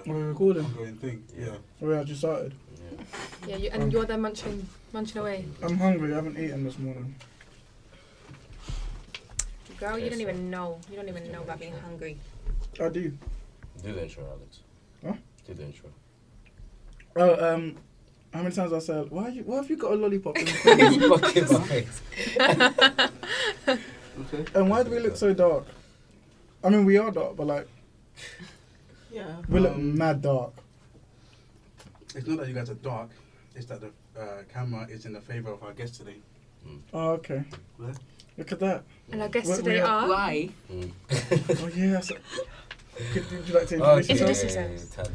We're recording. ongoing thing. Yeah. We actually started. Yeah, and you're there munching away. I'm hungry. I haven't eaten this morning. Girl, you don't even know. You don't even know about being hungry. I do. Do the intro, Alex. Huh? Do the intro. Oh, how many times I said, why have you got a lollipop in the Fucking my face. Okay. And why do we look so dark? I mean, we are dark, but like, Yeah. we look mad dark. It's not that you guys are dark. It's that the camera is in the favour of our guest today. Oh, okay. What? Look at that. And our guests We today are... Why? Oh, yeah. So, would you like to introduce Introduce yourself? yourself.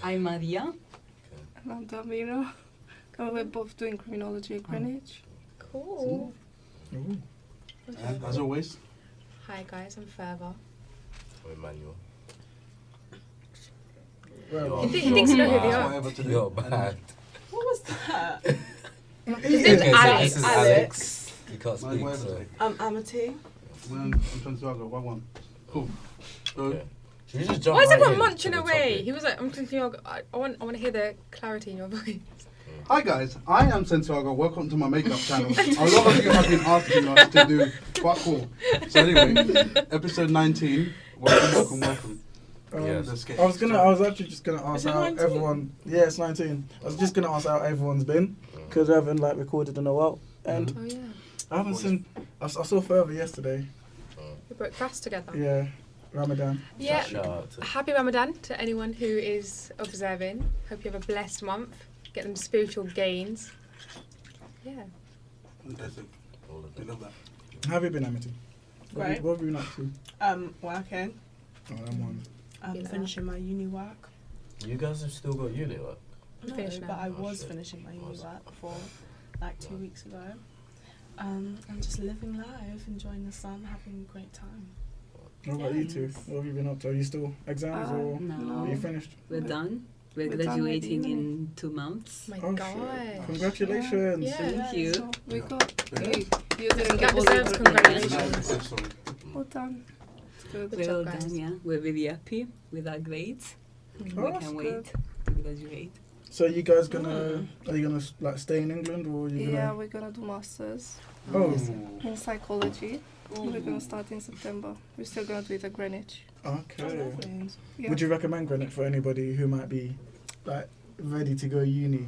I'm Maria. And I'm Darmina. And we're both doing criminology at Greenwich. Cool. Ooh. And as always, Hi guys, I'm Fervor. Oh, Emmanuel. Well, He thinks you know who they are. whatever to do. You're bad. What was that? His name's Okay, so Alex. this is Alex. Alex. You can't Like, speak, whatever so... today. I'm Amity. I'm Santiago. One. Cool. So, Yeah. Should we just jump Why is right everyone in munching to the away? topic? He was like, I'm thinking, I want to hear the clarity in your voice. hi guys, I am Santiago. Welcome to my makeup channel. A lot of you have been asking us to do fuck all. So anyway, episode 19. Welcome. Yes. Let's get I was actually just gonna ask Is it how 19? everyone. Yeah, it's 19. I was just gonna ask how everyone's been because we haven't like recorded in a while, and Oh yeah. I haven't seen. I saw Further yesterday. We broke fast together. Yeah, Ramadan. Yeah. Shout out to... Happy Ramadan to anyone who is observing. Hope you have a blessed month. Get them spiritual gains. Yeah. Fantastic. all of We them. love that. How have you been, Amity? Great. What have you been up to? Working. Oh, I'm one. Yeah. Finishing my uni work. You guys have still got uni work? You No, finished now? but I Oh, was shit. finishing my uni Was. work for like 2 weeks ago. I'm just living life, enjoying the sun, having a great time. What about you two? What have you been up to? Are you still exams or No. are you finished? We're done. We're We're done graduating with uni. in 2 months. My Oh God. shit! Congratulations! Yeah. Thank you. So we got Yeah. you didn't That get all deserves the congratulations. Nice story. Well done. Good We're all job, guys. done, yeah. We're really happy with our grades. Oh, We that's can good. wait to graduate. So you guys are you gonna like stay in England or are you Yeah, gonna? we're gonna do masters Oh, in psychology. We're gonna start in September. We're still gonna do it at Greenwich. okay. Yeah. Would you recommend Greenwich for anybody who might be like ready to go uni?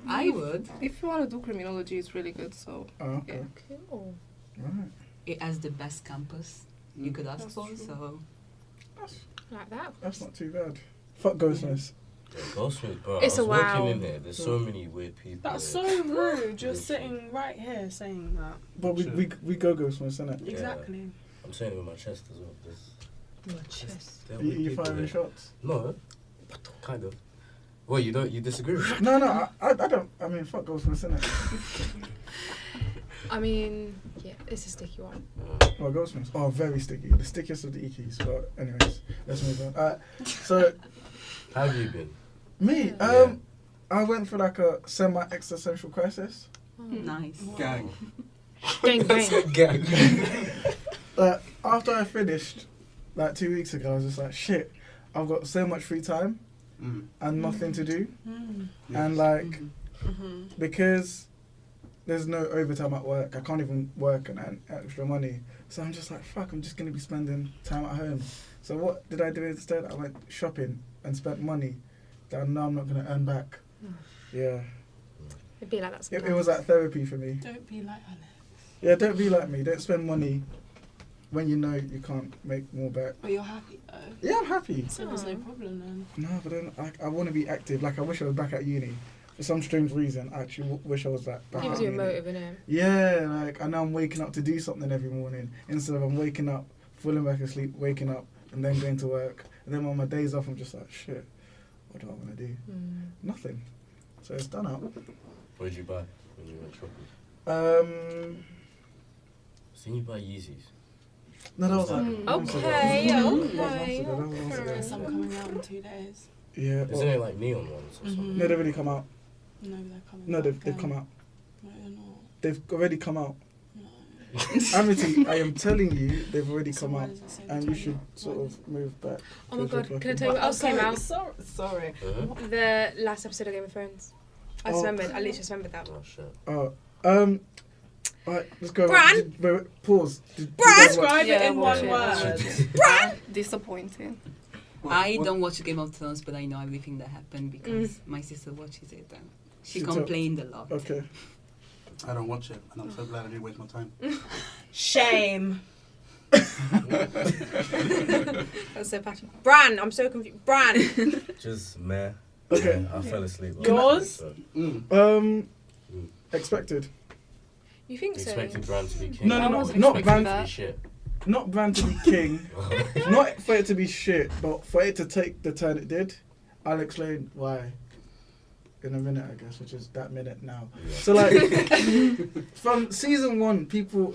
I would. If you want to do criminology, it's really good. So Oh, okay. Cool. Right. It has the best campus you could ask That's for, true. so Like that. That's not too bad. Fuck Ghostness. Yeah, Goldsmith, bro. It's I was a wow. walking in there. There's so many weird people. That's there. so rude. You're Literally. sitting right here saying that. But we go Ghostness, innit? Yeah. Exactly. I'm saying it with my chest as well. There's, Your chest. there are You, weird you people firing there. shots? No. Kind of. Well, you disagree with me? No, I don't. I mean, fuck Ghostness, innit? I mean, yeah, it's a sticky one. Oh, Ghostness. Oh, very sticky. The stickiest of the Ikis. But anyways, let's move on. So How have you been? me, Yeah. I went through like a semi-existential crisis. nice. Gang. Gang, gang. Gang. After I finished, like 2 weeks ago, I was just like, shit, I've got so much free time and nothing to do. And like, because there's no overtime at work, I can't even work and earn extra money. So I'm just like, fuck, I'm just going to be spending time at home. So what did I do instead? I went shopping and spent money that I know I'm not going to earn back. Yeah. It'd be like that It sometimes. was like therapy for me. Don't be like Alex. Yeah, don't be like me. Don't spend money when you know you can't make more back. But you're happy though. Yeah, I'm happy. So there's no Aw. problem then. No, but then I want to be active. Like, I wish I was back at uni. For some strange reason, I actually wish I was back Gives at you a uni. motive, innit? Yeah, like, I know I'm waking up to do something every morning instead of I'm waking up, falling back asleep, waking up, and then going to work. And then on my days off, I'm just like, shit, what do I want to do? Nothing. So it's done out. What did you buy when you went shopping? Seen you buy Yeezys. No, that was like... Okay, months ago. That was okay, months ago. There's some coming out in 2 days. Yeah. Isn't well, it like neon ones or something? no, they've already come out. No, they're coming No, out. they've again. come out. No, they're not. They've already come out. No. Amity, I am telling you, they've already So come why out, does it say the and you 20th? should sort of move back. Oh my because god, you're can I blocking. tell you what else came out? Sorry. The last episode of Game of Thrones. I just Oh. remembered. I literally just remembered that. Oh shit. Oh, alright, let's go. Bran! Wait, pause. Did Bran! you guys watch- Describe it in watch one it. word. Disappointing. I don't watch Game of Thrones, but I know everything that happened because my sister watches it and she She complained a lot. Okay. I don't watch it, and I'm so glad I didn't waste my time. Shame. That's so passionate. Bran! I'm so confused. Bran! Just meh. Okay. Yeah, I fell asleep. Yours? So, Expected. You think so? expected Bran to be king. No, I wasn't not expecting Bran. To be that. shit. Not Bran to be king. Not for it to be shit, but for it to take the turn it did. I'll explain why in a minute, I guess, which is that minute now. Yeah. So like from season 1, people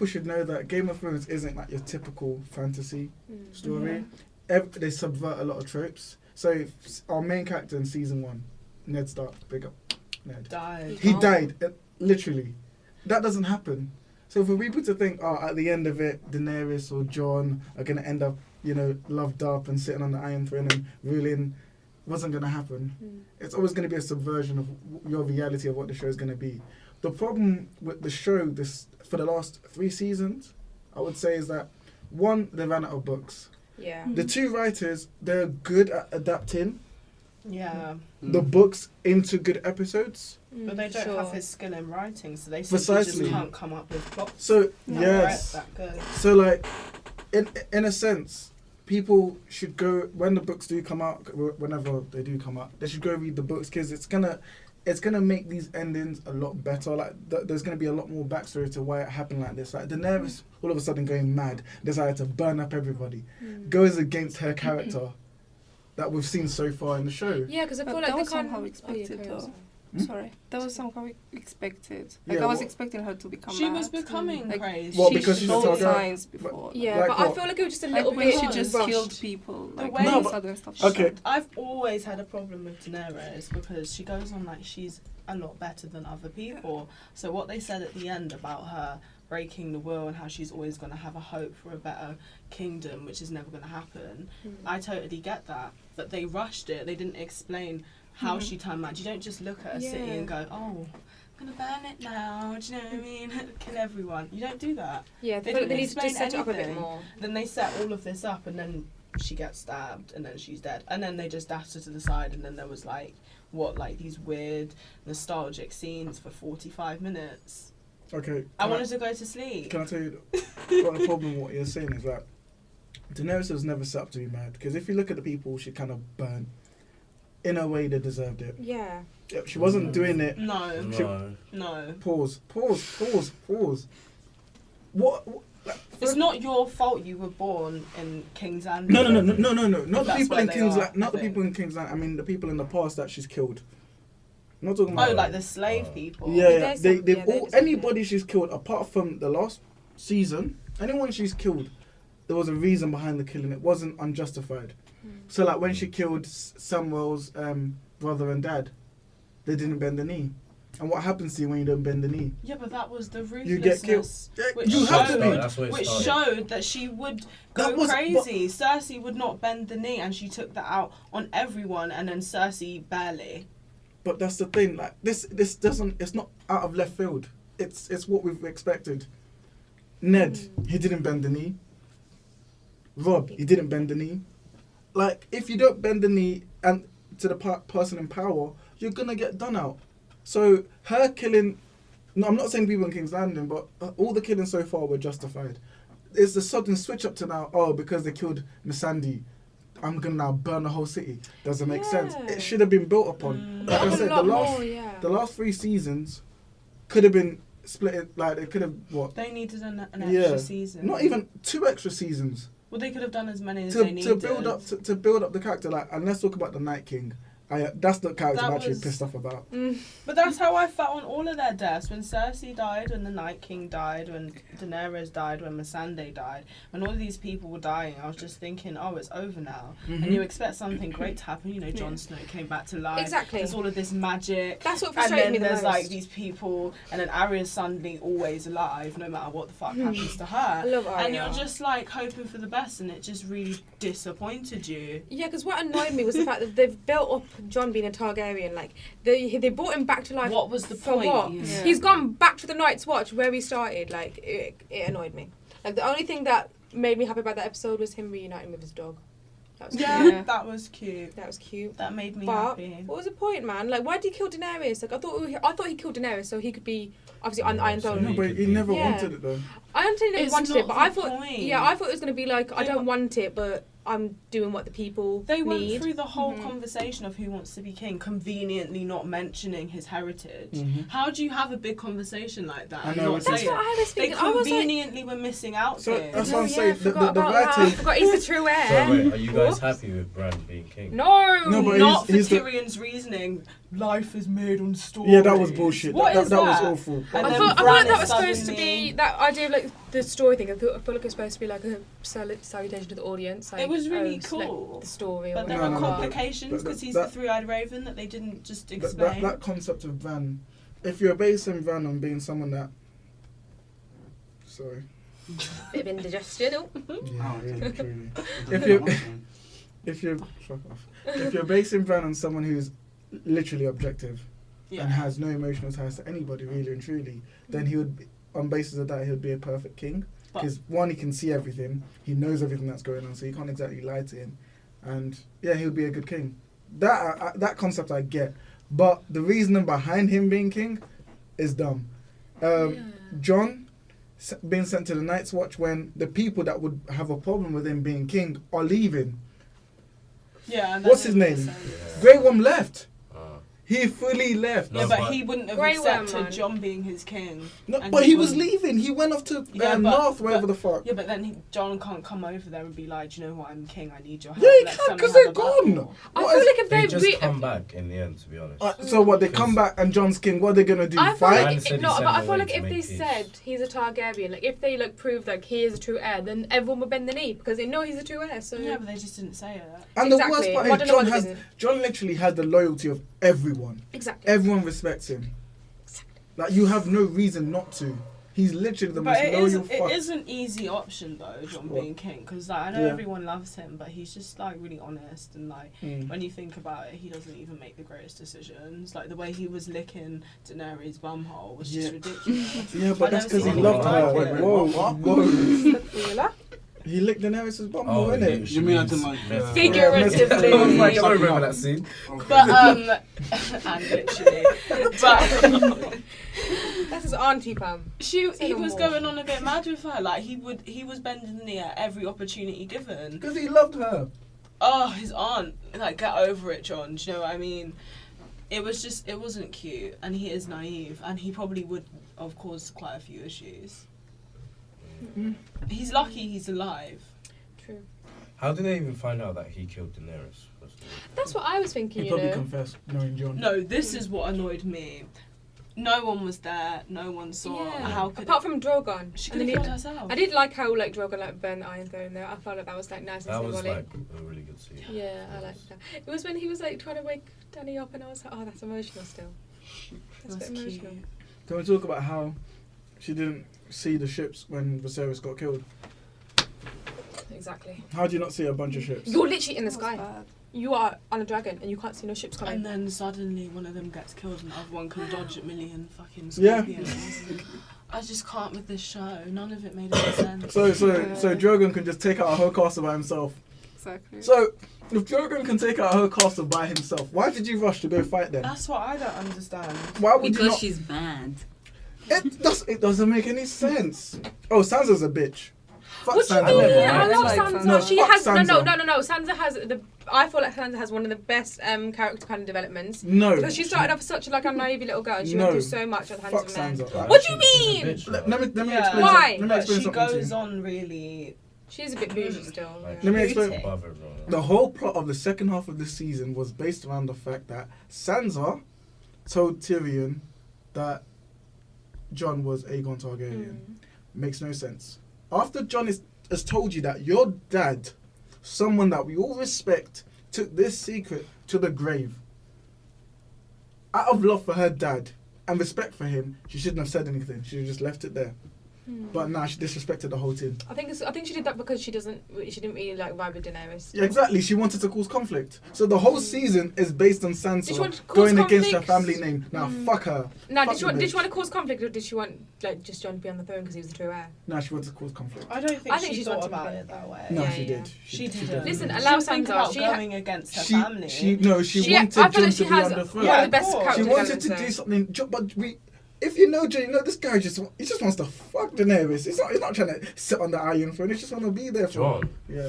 should know that Game of Thrones isn't like your typical fantasy story. They subvert a lot of tropes. So our main character in season 1, Ned Stark, big up Ned. Died. He died, literally. That doesn't happen. So for people to think, at the end of it, Daenerys or Jon are going to end up, loved up and sitting on the Iron Throne and ruling, wasn't going to happen. It's always going to be a subversion of your reality of what the show is going to be. The problem with the show for the last 3 seasons, I would say, is that, 1, they ran out of books. Yeah. The 2 writers, they're good at adapting Yeah. the books into good episodes. But they don't Sure. have his skill in writing, so they simply Precisely. just can't come up with plots So, that yes. are that good. So, like, in a sense, people should go, when the books do come out, whenever they do come out, they should go read the books, because it's gonna make these endings a lot better. Like, there's gonna be a lot more backstory to why it happened like this. Like, Daenerys, all of a sudden going mad, decided to burn up everybody, goes against her character that we've seen so far in the show. Yeah, because I But feel like that they was can't. somehow expected, carry on, though. sorry. Sorry, that was somehow expected. Like Yeah, I was what- expecting her to become She mad. was becoming Like, crazy. Well, she because she's a showed Targaryen. signs before. Yeah, Like but I what? feel like it was just a Like little when bit she just rushed. killed people, like way- all No, of a but- sudden stuff. Okay. I've always had a problem with Daenerys because she goes on like she's a lot better than other people. So what they said at the end about her breaking the will and how she's always going to have a hope for a better kingdom, which is never going to happen, I totally get that. But they rushed it. They didn't explain how she turned mad. You don't just look at a city Yeah. and go, oh, I'm going to burn it now. Do you know what I mean? Kill everyone. You don't do that. Yeah, They I feel like they didn't need to just explain set it up a bit anything. more. Then they set all of this up, and then she gets stabbed, and then she's dead, and then they just dashed her to the side, and then there was like these weird nostalgic scenes for 45 minutes. Okay. I wanted to go to sleep. Can I tell you what the problem with what you're saying is that Daenerys was never set up to be mad, because if you look at the people she kind of burnt, in a way they deserved it. Yeah. She wasn't doing it. No, No. no. Pause. What It's not your fault you were born in King's Landing. No. Not the That's people where in they King's are, Landing. Not the I think. people in King's Landing. I mean, the people in the past that she's killed. I'm not talking about. Oh, like the slave people. Yeah. They They've deserve all, it. anybody she's killed apart from the last season. Anyone she's killed, there was a reason behind the killing. It wasn't unjustified. So like when she killed Samuel's brother and dad, they didn't bend the knee. And what happens to you when you don't bend the knee? Yeah, but that was the ruthlessness. You get killed. Which You have to showed- be. That's where it Which started. showed that she would That go was- crazy. Cersei would not bend the knee, and she took that out on everyone, and then Cersei barely. But that's the thing. Like this doesn't. It's not out of left field. It's what we've expected. Ned, he didn't bend the knee. Rob, he didn't bend the knee. Like if you don't bend the knee and to the person in power, you're gonna get done out. So her killing. No, I'm not saying people in King's Landing, but all the killings so far were justified. It's the sudden switch up to now. Oh, because they killed Missandei, I'm gonna now burn the whole city. Doesn't make sense. Yeah. It should have been built upon. Like I A said, lot the last more, yeah. the last 3 seasons could have been split. Like they could have what? They needed an Yeah. extra season. Not even 2 extra seasons Well, they could have done as many as to they needed. build up to build up the character. Like, and let's talk about the Night King. That's the character I'm That actually was- pissed off about. But that's how I felt on all of their deaths. When Cersei died, when the Night King died, when Daenerys died, when Missandei died, when all of these people were dying, I was just thinking, oh, it's over now. Mm-hmm. And you expect something great to happen. You know, Jon Snow came back to life. Exactly. There's all of this magic. That's what And frustrated then me the there's most. like these people, and then Arya's suddenly always alive, no matter what the fuck happens to I her. love Arya. And you're just like hoping for the best, and it just really disappointed you. Yeah, because what annoyed me was the fact that they've built up Jon being a Targaryen. Like they brought him back to life. What was the for point? what? Yeah. He's gone back to the Night's Watch where he started. Like it annoyed me. Like the only thing that made me happy about that episode was him reuniting with his dog. That was cute. Yeah, that was cute. That was cute. That made me But happy. what was the point, man? Like, why did he kill Daenerys? Like, I thought he killed Daenerys so he could be obviously Iron Throne. No, but he never Yeah. wanted it though. I understand he never It's wanted not it, but I the thought, point. yeah, I thought it was gonna be like, I They don't wa- want it, but I'm doing what the people They went need. through the whole Mhm. conversation of who wants to be king, conveniently not mentioning his heritage. Mhm. How do you have a big conversation like that? I and know, not it's- say That's it? what I was They thinking. I was like, conveniently were missing out So here. that's no, what I'm yeah, saying. forgot The about that. I writing. forgot he's the true heir. So wait, are you guys Whoops. happy with Bran being king? No, No, but not for he's the- Tyrion's reasoning. Life is made on stories. Yeah, that was bullshit. What that is that was that? awful. And I then thought Bran that is was supposed to suddenly- be that idea of like the story thing. I feel like it was supposed to be like a salutation to the audience. Like, It was really like, cool. the story. But or there No, are no, no, complications but because he's that- the three-eyed raven that they didn't just That, explain. that concept of Van, if you're basing Van on being someone that, sorry, bit of indigestion. Oh. yeah, really, truly. If If you're fuck off, if you're basing Van on someone who's literally objective yeah. and has no emotional ties to anybody really and truly, then he would, be, on basis of that, he would be a perfect king. But- Because one, he can see everything, he knows everything that's going on, so you can't exactly lie to him, and yeah, he would be a good king. That concept I get, but the reasoning behind him being king is dumb. John being sent to the Night's Watch when the people that would have a problem with him being king are leaving. Yeah, and What's that his made name? sense. Grey Worm left. Ah. He fully left. No, Yeah, but but- he wouldn't have Grey Worm, accepted man. John being his king. No, And but he he was wouldn't- leaving. He went off to Yeah, but- North, wherever but- the fuck. Yeah, but then John can't come over there and be like, "Do you know what? I'm king. I need your help." Yeah, he Let's can, come and 'cause have they're a battle." gone. I What feel is- like if They they just come back in the end, to be honest. So what? They come Because- back and John's king. What are they gonna do? I feel Fight? like Man said he no, sent but I him feel away like to if make they peace. said he's a Targaryen, like if they like proved like he is a true heir, then everyone would bend the knee because they know he's a true heir. So Yeah, but they just didn't say it. And the Exactly. worst part Well, I is don't know why they John didn't. John literally has the loyalty of everyone. exactly. Everyone respects him. Like you have no reason not to. He's literally the But most it loyal it is an easy option though, John What? being king, because like, I know Yeah. everyone loves him, but he's just like really honest and like Mm. when you think about it, he doesn't even make the greatest decisions. Like the way he was licking Daenerys' bumhole was just Yeah. ridiculous. Yeah, but I that's don't because he see loved anything her. like it. Whoa, What? whoa. He licked Daenerys' bum Oh, innit? You mean I didn't like Figuratively. Oh my I God. remember that scene. But and literally, but That's his auntie, fam. he Say no was more. going on a bit mad with her. Like he was bending the knee at every opportunity given. Because he loved her. Oh, his aunt, like get over it, John. Do you know what I mean? It wasn't cute, and he is naive, and he probably would have caused quite a few issues. He's lucky he's alive. True. How did they even find out that he killed Daenerys? That's what I was thinking. He You probably know. confessed, knowing John. No, this is what annoyed me. No one was there. No one saw. Yeah. How could Apart from Drogon. she And could then have he- killed herself? I did like how like Drogon like burned the Iron Throne there. I felt like that was like nice and That was symbolic. like a really good scene. Yeah, I liked that. It was when he was like trying to wake Danny up, and I was like, oh, that's emotional still. That's, That's a bit cute. emotional. Can we talk about how she didn't see the ships when Viserys got killed? Exactly. How do you not see a bunch of ships? You're literally in the That was sky. bad. You are on a dragon, and you can't see no ships coming. And then suddenly one of them gets killed and the other one can dodge a million fucking Yeah. scorpions. I just can't with this show. None of it made any sense. So Drogon can just take out a whole castle by himself. Exactly. So if Drogon can take out a whole castle by himself, why did you rush to go fight then? That's what I don't understand. Why would you Because not? she's bad. It doesn't make any sense. Oh, Sansa's a bitch. Fuck What do you Sansa. mean? never I mind. love I like Sansa. Sansa. She Fuck has Sansa. no. Sansa has the. I feel like Sansa has one of the best character kind of developments. No. Because she started off as such like a naive little girl, and she No. went through so much at the hands Fuck of men. Sansa. What do you She's a mean? bitch, Let though. me Yeah. explain. Why? Let me But explain she something to goes you. on really She's a bit bougie still. Like, Let me she's explain. above everyone else. The whole plot of the second half of this season was based around the fact that Sansa told Tyrion that Jon was Aegon Targaryen. Makes no sense. After Jon has told you that your dad, someone that we all respect, took this secret to the grave, out of love for her dad and respect for him, she shouldn't have said anything. She should have just left it there. But now she disrespected the whole team. I think she did that because she didn't really like vibe with Daenerys. Yeah, exactly. She wanted to cause conflict. So the whole season is based on Did she Sansa want to cause going against her conflict? family name. Now, fuck her. No, Fuck did she want to cause conflict, or did she want like just Jon to be on the throne because he was the true heir? No, she wanted to cause conflict. I don't think I think she she's thought wanting about to- it that way. No, Yeah, she yeah. did. She didn't. definitely Listen, did. allow She think Sansa. about She going against her She family. wanted I Jon feel like to she be has on the throne. one of the best Yeah, character She wanted to developments do there. something, but if you know Jon, you know this guy he just wants to fuck Daenerys. He's not trying to sit on the Iron Throne. He just want to be there for. John. Yeah.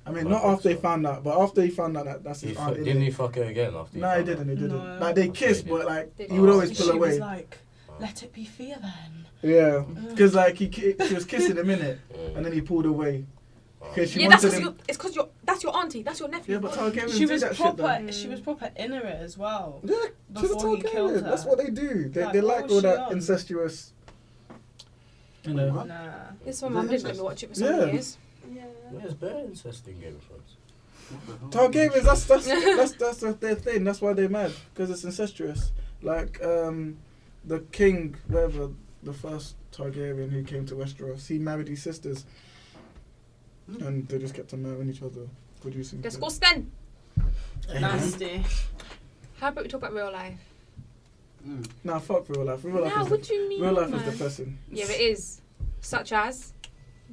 I mean, I not think after he so. found out, but after he found out that that's his aunt. Didn't he fuck her again after? No, he found didn't. He didn't. No. Like they Okay, kissed, he but did. like Did he would he? always She pull away. was like, let it be fear then. Yeah, because like she was kissing him in it, and then he pulled away. Because she Yeah, that's wanted because him. it's because that's your auntie, that's your nephew. Yeah, but Targaryens She do was that shit though. proper. She was proper in her as well. Yeah, she's a Before he killed Targaryen. her. That's what they do. They Like, they what like was all she that on? incestuous. You know. What? Nah. This one man didn't let me watch it for so Yeah. many years. Yeah. There's bare incest in Game of Thrones. Targaryens, that's their thing. That's why they're mad, because it's incestuous. Like the king, whatever, the first Targaryen who came to Westeros, he married his sisters, and they just kept on marrying each other, producing. kids. Disgusting. Nasty. How about we talk about real life? Nah, fuck real life. Real life, Now, is, what do you mean? real life is man? depressing. Yeah, it is. Such as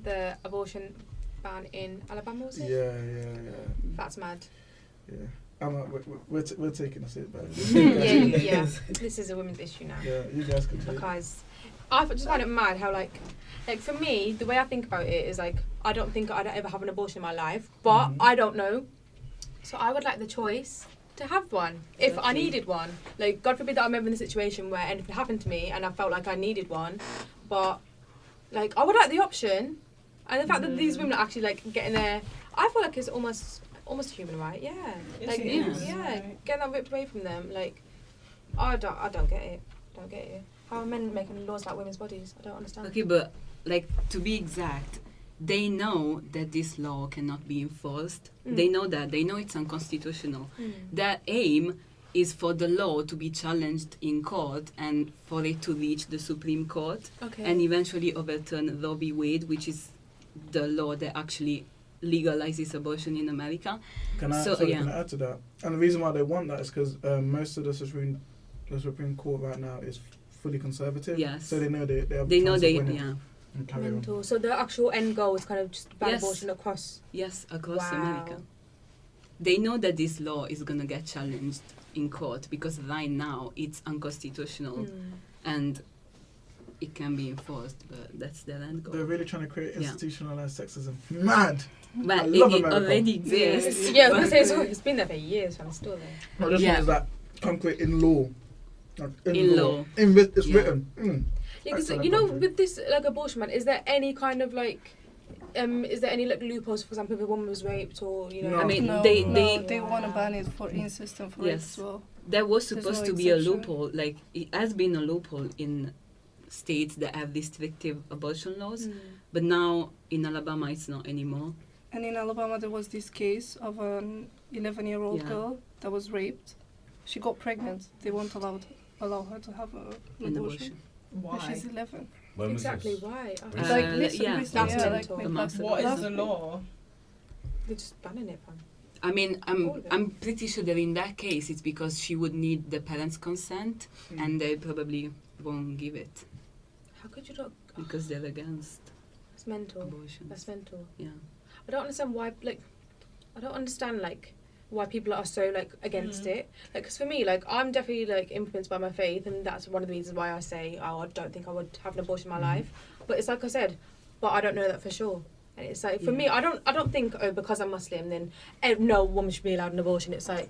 the abortion ban in Alabama, was it? Yeah. That's mad. Yeah. We're taking a seat back. yeah. This is a women's issue now. Yeah, you guys can take it. Because I just find it mad how like for me, the way I think about it is like I don't think I'd ever have an abortion in my life, but Mhm. I don't know. So I would like the choice to have one if I needed one. Like God forbid that I'm ever in a situation where anything happened to me and I felt like I needed one, but like I would like the option, and the fact that these women are actually like getting their, I feel like it's almost a human right. Yeah, Is like it? yeah, getting that ripped away from them. Like I don't get it. Don't get it. How are men making laws about women's bodies? I don't understand. Okay, but like to be exact, they know that this law cannot be enforced. They know that. They know it's unconstitutional. Their aim is for the law to be challenged in court and for it to reach the Supreme Court Okay. and eventually overturn Roe v. Wade, which is the law that actually legalizes abortion in America. Can I add to that? And the reason why they want that is because most of the Supreme Court right now is fully conservative. Yes. So they know they have. They a know chance they, of winning yeah. and carry on. Mental. So the actual end goal is kind of just ban Yes. abortion across. Yes, across Wow. America. They know that this law is going to get challenged in court because right now it's unconstitutional and it can be enforced, but that's their end goal. They're really trying to create Yeah. institutionalized sexism. Mad. I But love it America. already exists. Yeah, I was gonna say it's been there for years, and it's still there. No, this Yeah. one is like concrete in law. Like, In law. It's Yeah. written. Yeah, 'cause, Excellent you know, country. with this like abortion ban, is there any kind of like, is there any like loopholes? For example, if a woman was raped, or you know, No. I mean, No, they they want to ban it for incest and for rape Yes. as well. there was There's supposed no to be a exception. loophole. Like it has been a loophole in states that have restrictive abortion laws, but now in Alabama it's not anymore. And in Alabama, there was this case of an 11-year-old Yeah. girl that was raped. She got pregnant. They won't allow her to have an An abortion. abortion. And Why? she's 11. When was exactly this? why? Oh, Recent? Like, Uh, listen, yeah, recently, that's yeah, mental. like, A month ago. What is last the week. law? they're just banning it, man. I mean, All of it. I'm pretty sure that in that case it's because she would need the parents' consent, and they probably won't give it How could you not? because they're against That's mental. abortion. That's mental. Yeah. I don't understand why. Like, I don't understand like why people are so like against it. Like, 'cause for me, like I'm definitely like influenced by my faith, and that's one of the reasons why I say, oh, I don't think I would have an abortion in my life. But it's like I said, but I don't know that for sure. And it's like for me, I don't think because I'm Muslim then no woman should be allowed an abortion. It's like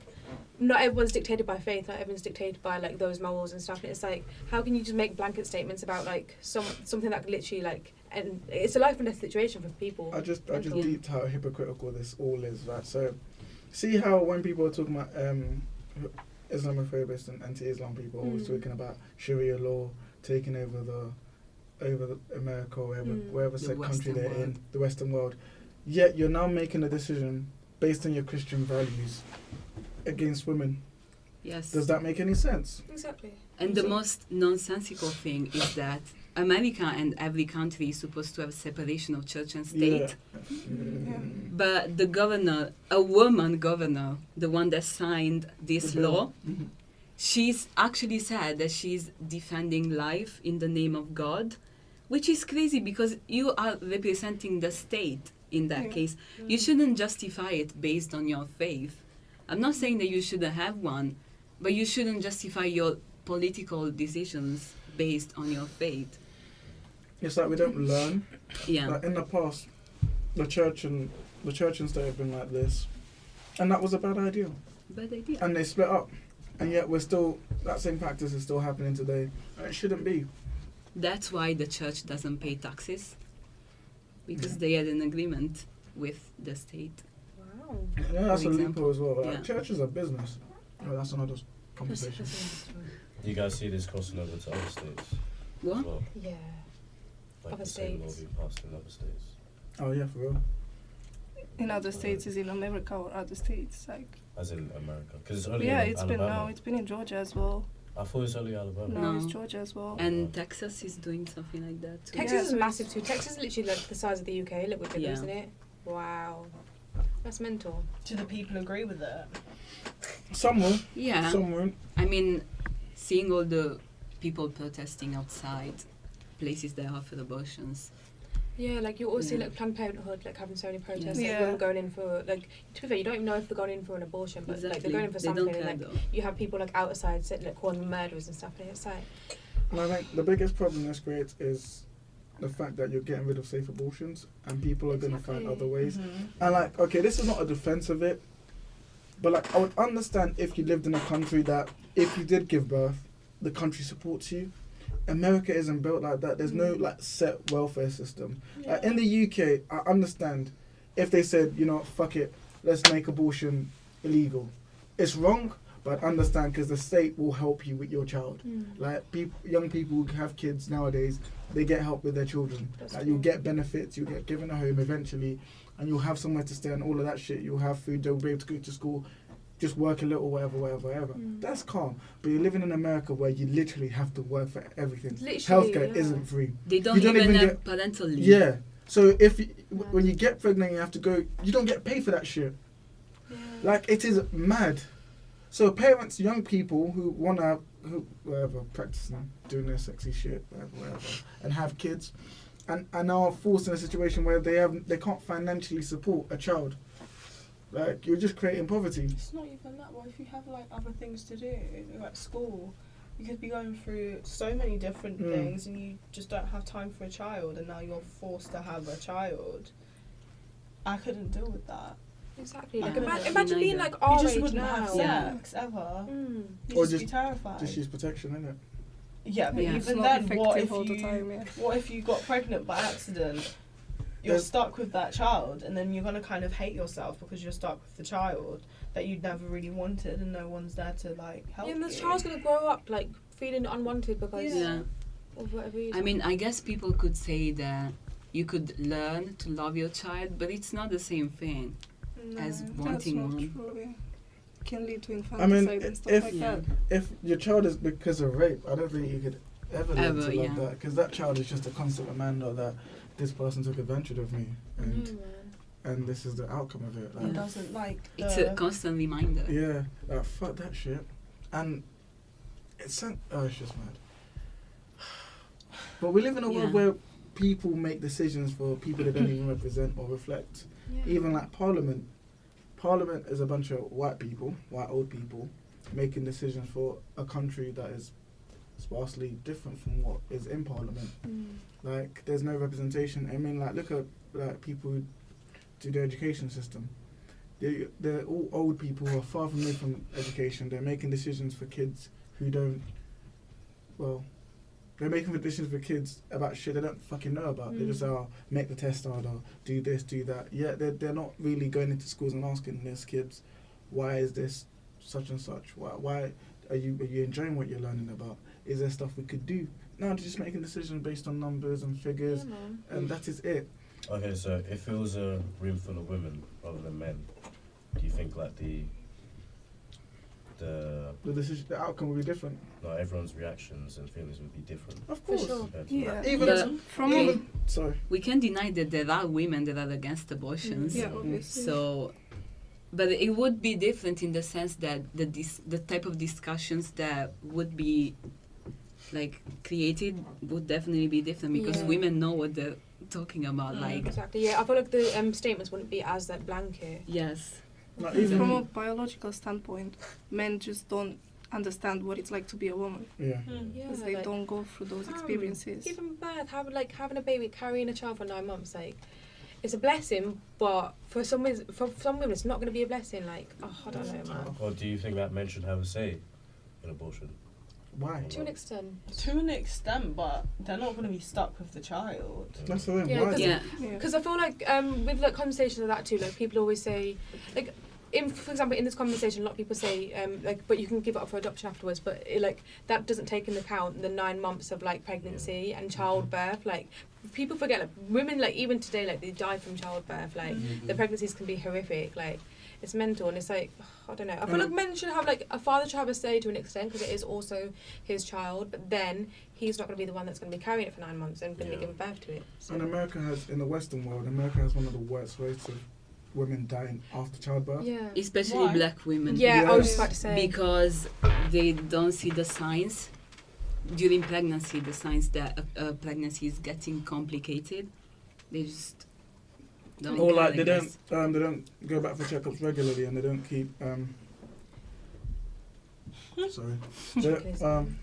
not everyone's dictated by faith. Not everyone's dictated by like those morals and stuff. And it's like how can you just make blanket statements about like something that could literally like and it's a life and death situation for people. I just Mental. deeped how hypocritical this all is, right? So, see how when people are talking about Islamophobists and anti-Islam people, always talking about Sharia law taking over the America or wherever The said country Western they're in, world. the Western world. Yet you're now making a decision based on your Christian values against women. Yes. Does that make any sense? Exactly. And the most nonsensical thing is that America and every country is supposed to have separation of church and state. Yeah. But the governor, a woman governor, the one that signed this The bill. law, Mhm. she's actually said that she's defending life in the name of God, which is crazy because you are representing the state in that Yeah. case. You shouldn't justify it based on your faith. I'm not saying that you shouldn't have one, but you shouldn't justify your political decisions based on your faith. It's like we don't learn. Yeah. Like in the past, the church and state have been like this, and that was a bad idea. Bad idea. And they split up, and yet that same practice is still happening today, and it shouldn't be. That's why the church doesn't pay taxes, because Yeah. they had an agreement with the state. Wow. Yeah, that's For a example. loophole as well. Like, Yeah. churches are business. Oh, that's another conversation. You guys see this crossing over to other states as What? well? Yeah. Like Other the same law states. being passed in other states. Oh yeah, for real. In other states, is in America or other states? Like, As in America. Because it's only yeah, in it's Alabama. been in Georgia as well. I thought it was only Alabama. No, No. it's Georgia as well. And Texas is doing something like that too. Texas Yeah, is so massive too. Texas is literally like the size of the UK. Look what bigger, Yeah. isn't it? Wow. That's mental. Do the people agree with it? Some will, Yeah. some won't. I mean, seeing all the people protesting outside places that offer abortions. Yeah, like you always see Yeah. like Planned Parenthood like having so many protests, Yeah. like women going in for like, to be fair, you don't even know if they're going in for an abortion, but like they're going in for They something, don't and care like though. you have people like outside sitting like calling them murderers and stuff, and it's like, And I think the biggest problem this creates is the fact that you're getting rid of safe abortions, and people are going to find Exactly. other ways. Mhm. And like, okay, this is not a defense of it, but like, I would understand if you lived in a country that, if you did give birth, the country supports you. America isn't built like that. There's no like set welfare system. Like, in the UK, I understand if they said, you know, fuck it, let's make abortion illegal. It's wrong, but I understand because the state will help you with your child. Like young people who have kids nowadays, they get help with their children. That's Like, you'll true. get benefits, you'll get given a home eventually, and you'll have somewhere to stay and all of that shit. You'll have food, they'll be able to go to school, just work a little, whatever. That's calm. But you're living in America where you literally have to work for everything. Literally, Healthcare yeah. isn't free. They don't, You don't even even have parental leave. Yeah. So if you, when you get pregnant, you have to go. You don't get paid for that shit. Yeah. Like, it is mad. So parents, young people who wanna, whatever, practicing, doing their sexy shit, whatever, and have kids, and are now forced in a situation where they can't financially support a child. Like, you're just creating poverty. It's not even that. Well, if you have like other things to do, like school, you could be going through so many different things, and you just don't have time for a child, and now you're forced to have a child. I couldn't deal with that. Exactly. Yeah. Like, Me imagine being neither. like our You just age wouldn't now. have Yeah. sex ever. Mm. You'd Or just be just- terrified. Just use protection, innit? Yeah, but Yeah. It's even not then, effective what if all the you time, yeah. what if you got pregnant by accident? You're There's- stuck with that child, and then you're gonna kind of hate yourself because you're stuck with the child that you'd never really wanted, and no one's there to like help Yeah, and the you. child's gonna grow up like feeling unwanted because Yeah. of whatever reason. I mean, I guess people could say that you could learn to love your child, but it's not the same thing as No. That's wanting not one. true. Yeah. Can lead to I infanticide mean, and stuff if- like Yeah. that. If your child is because of rape, I don't think you could ever learn Ever, to love yeah. that, because that child is just a constant reminder that this person took advantage of me, and man. and this is the outcome of it. It Like, doesn't like It's the- a constant reminder. yeah, like, fuck that shit, and it's just mad. But we live in a world Yeah. where people make decisions for people they don't even represent or reflect. Yeah. Even like Parliament. Parliament is a bunch of white people, white old people, making decisions for a country that is sparsely different from what is in Parliament. Mm. Like, there's no representation. I mean, like, look at like people who do the education system. They're all old people who are far from education. They're making decisions for kids who don't, well, they're making decisions for kids about shit they don't fucking know about. They just say, oh, make the test harder, do this, do that. Yeah, they're not really going into schools and asking these kids, why is this such and such? Why are you enjoying what you're learning about? Is there stuff we could do? No, they're just making decisions based on numbers and figures, and that is it. Okay, so if it was a room full of women rather than men, do you think like the decision, the outcome would be different? No, everyone's reactions and feelings would be different. Of course. sure. Yeah. Sorry. We can deny that there are women that are against abortions. Yeah, obviously. So, but it would be different in the sense that the type of discussions that would be like created would definitely be different because women know what they're talking about. Like exactly. Yeah, I feel like the statements wouldn't be as like blanket. yes. Like even From a biological standpoint, men just don't understand what it's like to be a woman yeah. because they don't go through those experiences. Giving birth, having a baby, carrying a child for 9 months, like it's a blessing, but for some women it's not going to be a blessing. Like, oh, I don't know, man. Or do you think that men should have a say in abortion? Why? To an extent. To an extent, but they're not going to be stuck with the child. That's the thing. Yeah, Why? Yeah. Because I feel like with like conversations like that too, like people always say, like, for example, in this conversation, a lot of people say, like, but you can give it up for adoption afterwards, but it, like that doesn't take into account the 9 months of like pregnancy and childbirth. Like, people forget, like, women, like even today, like they die from childbirth. Like, the pregnancies can be horrific. Like, it's mental, and it's like, I don't know. I feel like men should have like a father should have a say to an extent because it is also his child, but then he's not going to be the one that's going to be carrying it for 9 months and going to be giving birth to it. So. And America has, in the Western world, America has one of the worst rates of women dying after childbirth. Yeah. Especially black women. Yeah, I was just about to say. Because they don't see the signs during pregnancy, the signs that a pregnancy is getting complicated. They just don't. Or like care, they I guess. don't go back for checkups regularly, and they don't keep sorry. I'm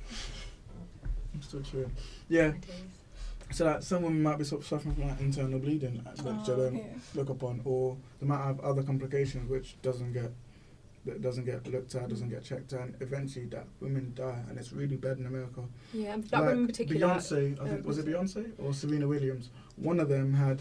still chewing. Yeah. So like some women might be suffering from like internal bleeding, which they don't look upon, or they might have other complications which doesn't get looked at, doesn't get checked, and eventually that women die, and it's really bad in America. Yeah, and black like women in particular. Beyonce, I think was it Beyonce or Serena Williams? One of them had.